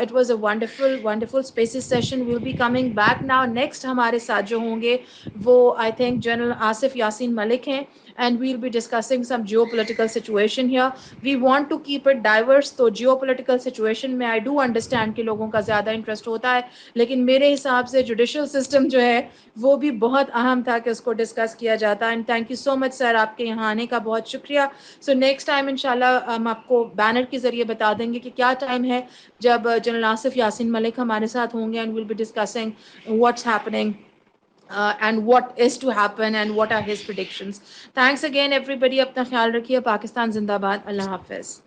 It was a wonderful, wonderful spaces session. We'll be coming back now. Next ہمارے ساتھ جو ہوں گے وہ I think General Asif Yasin Malik ہیں, and we'll be discussing some geopolitical situation here. We want to keep it diverse. تو geopolitical situation میں I do understand کہ لوگوں کا زیادہ انٹرسٹ ہوتا ہے, لیکن میرے حساب سے جوڈیشل سسٹم جو ہے وہ بھی بہت اہم تھا کہ اس کو ڈسکس کیا جاتا. اینڈ تھینک یو سو مچ سر, آپ کے یہاں آنے کا بہت شکریہ. سو نیکسٹ ٹائم انشاءاللہ ہم آپ کو بینر کے ذریعے بتا دیں گے کہ کیا ٹائم ہے جب جنرل آصف یاسین ملک ہمارے ساتھ ہوں گے, and we'll be discussing what's happening and what is to happen and what are his predictions. Thanks again everybody. اپنا خیال رکھیے. پاکستان زندہ باد. اللہ حافظ.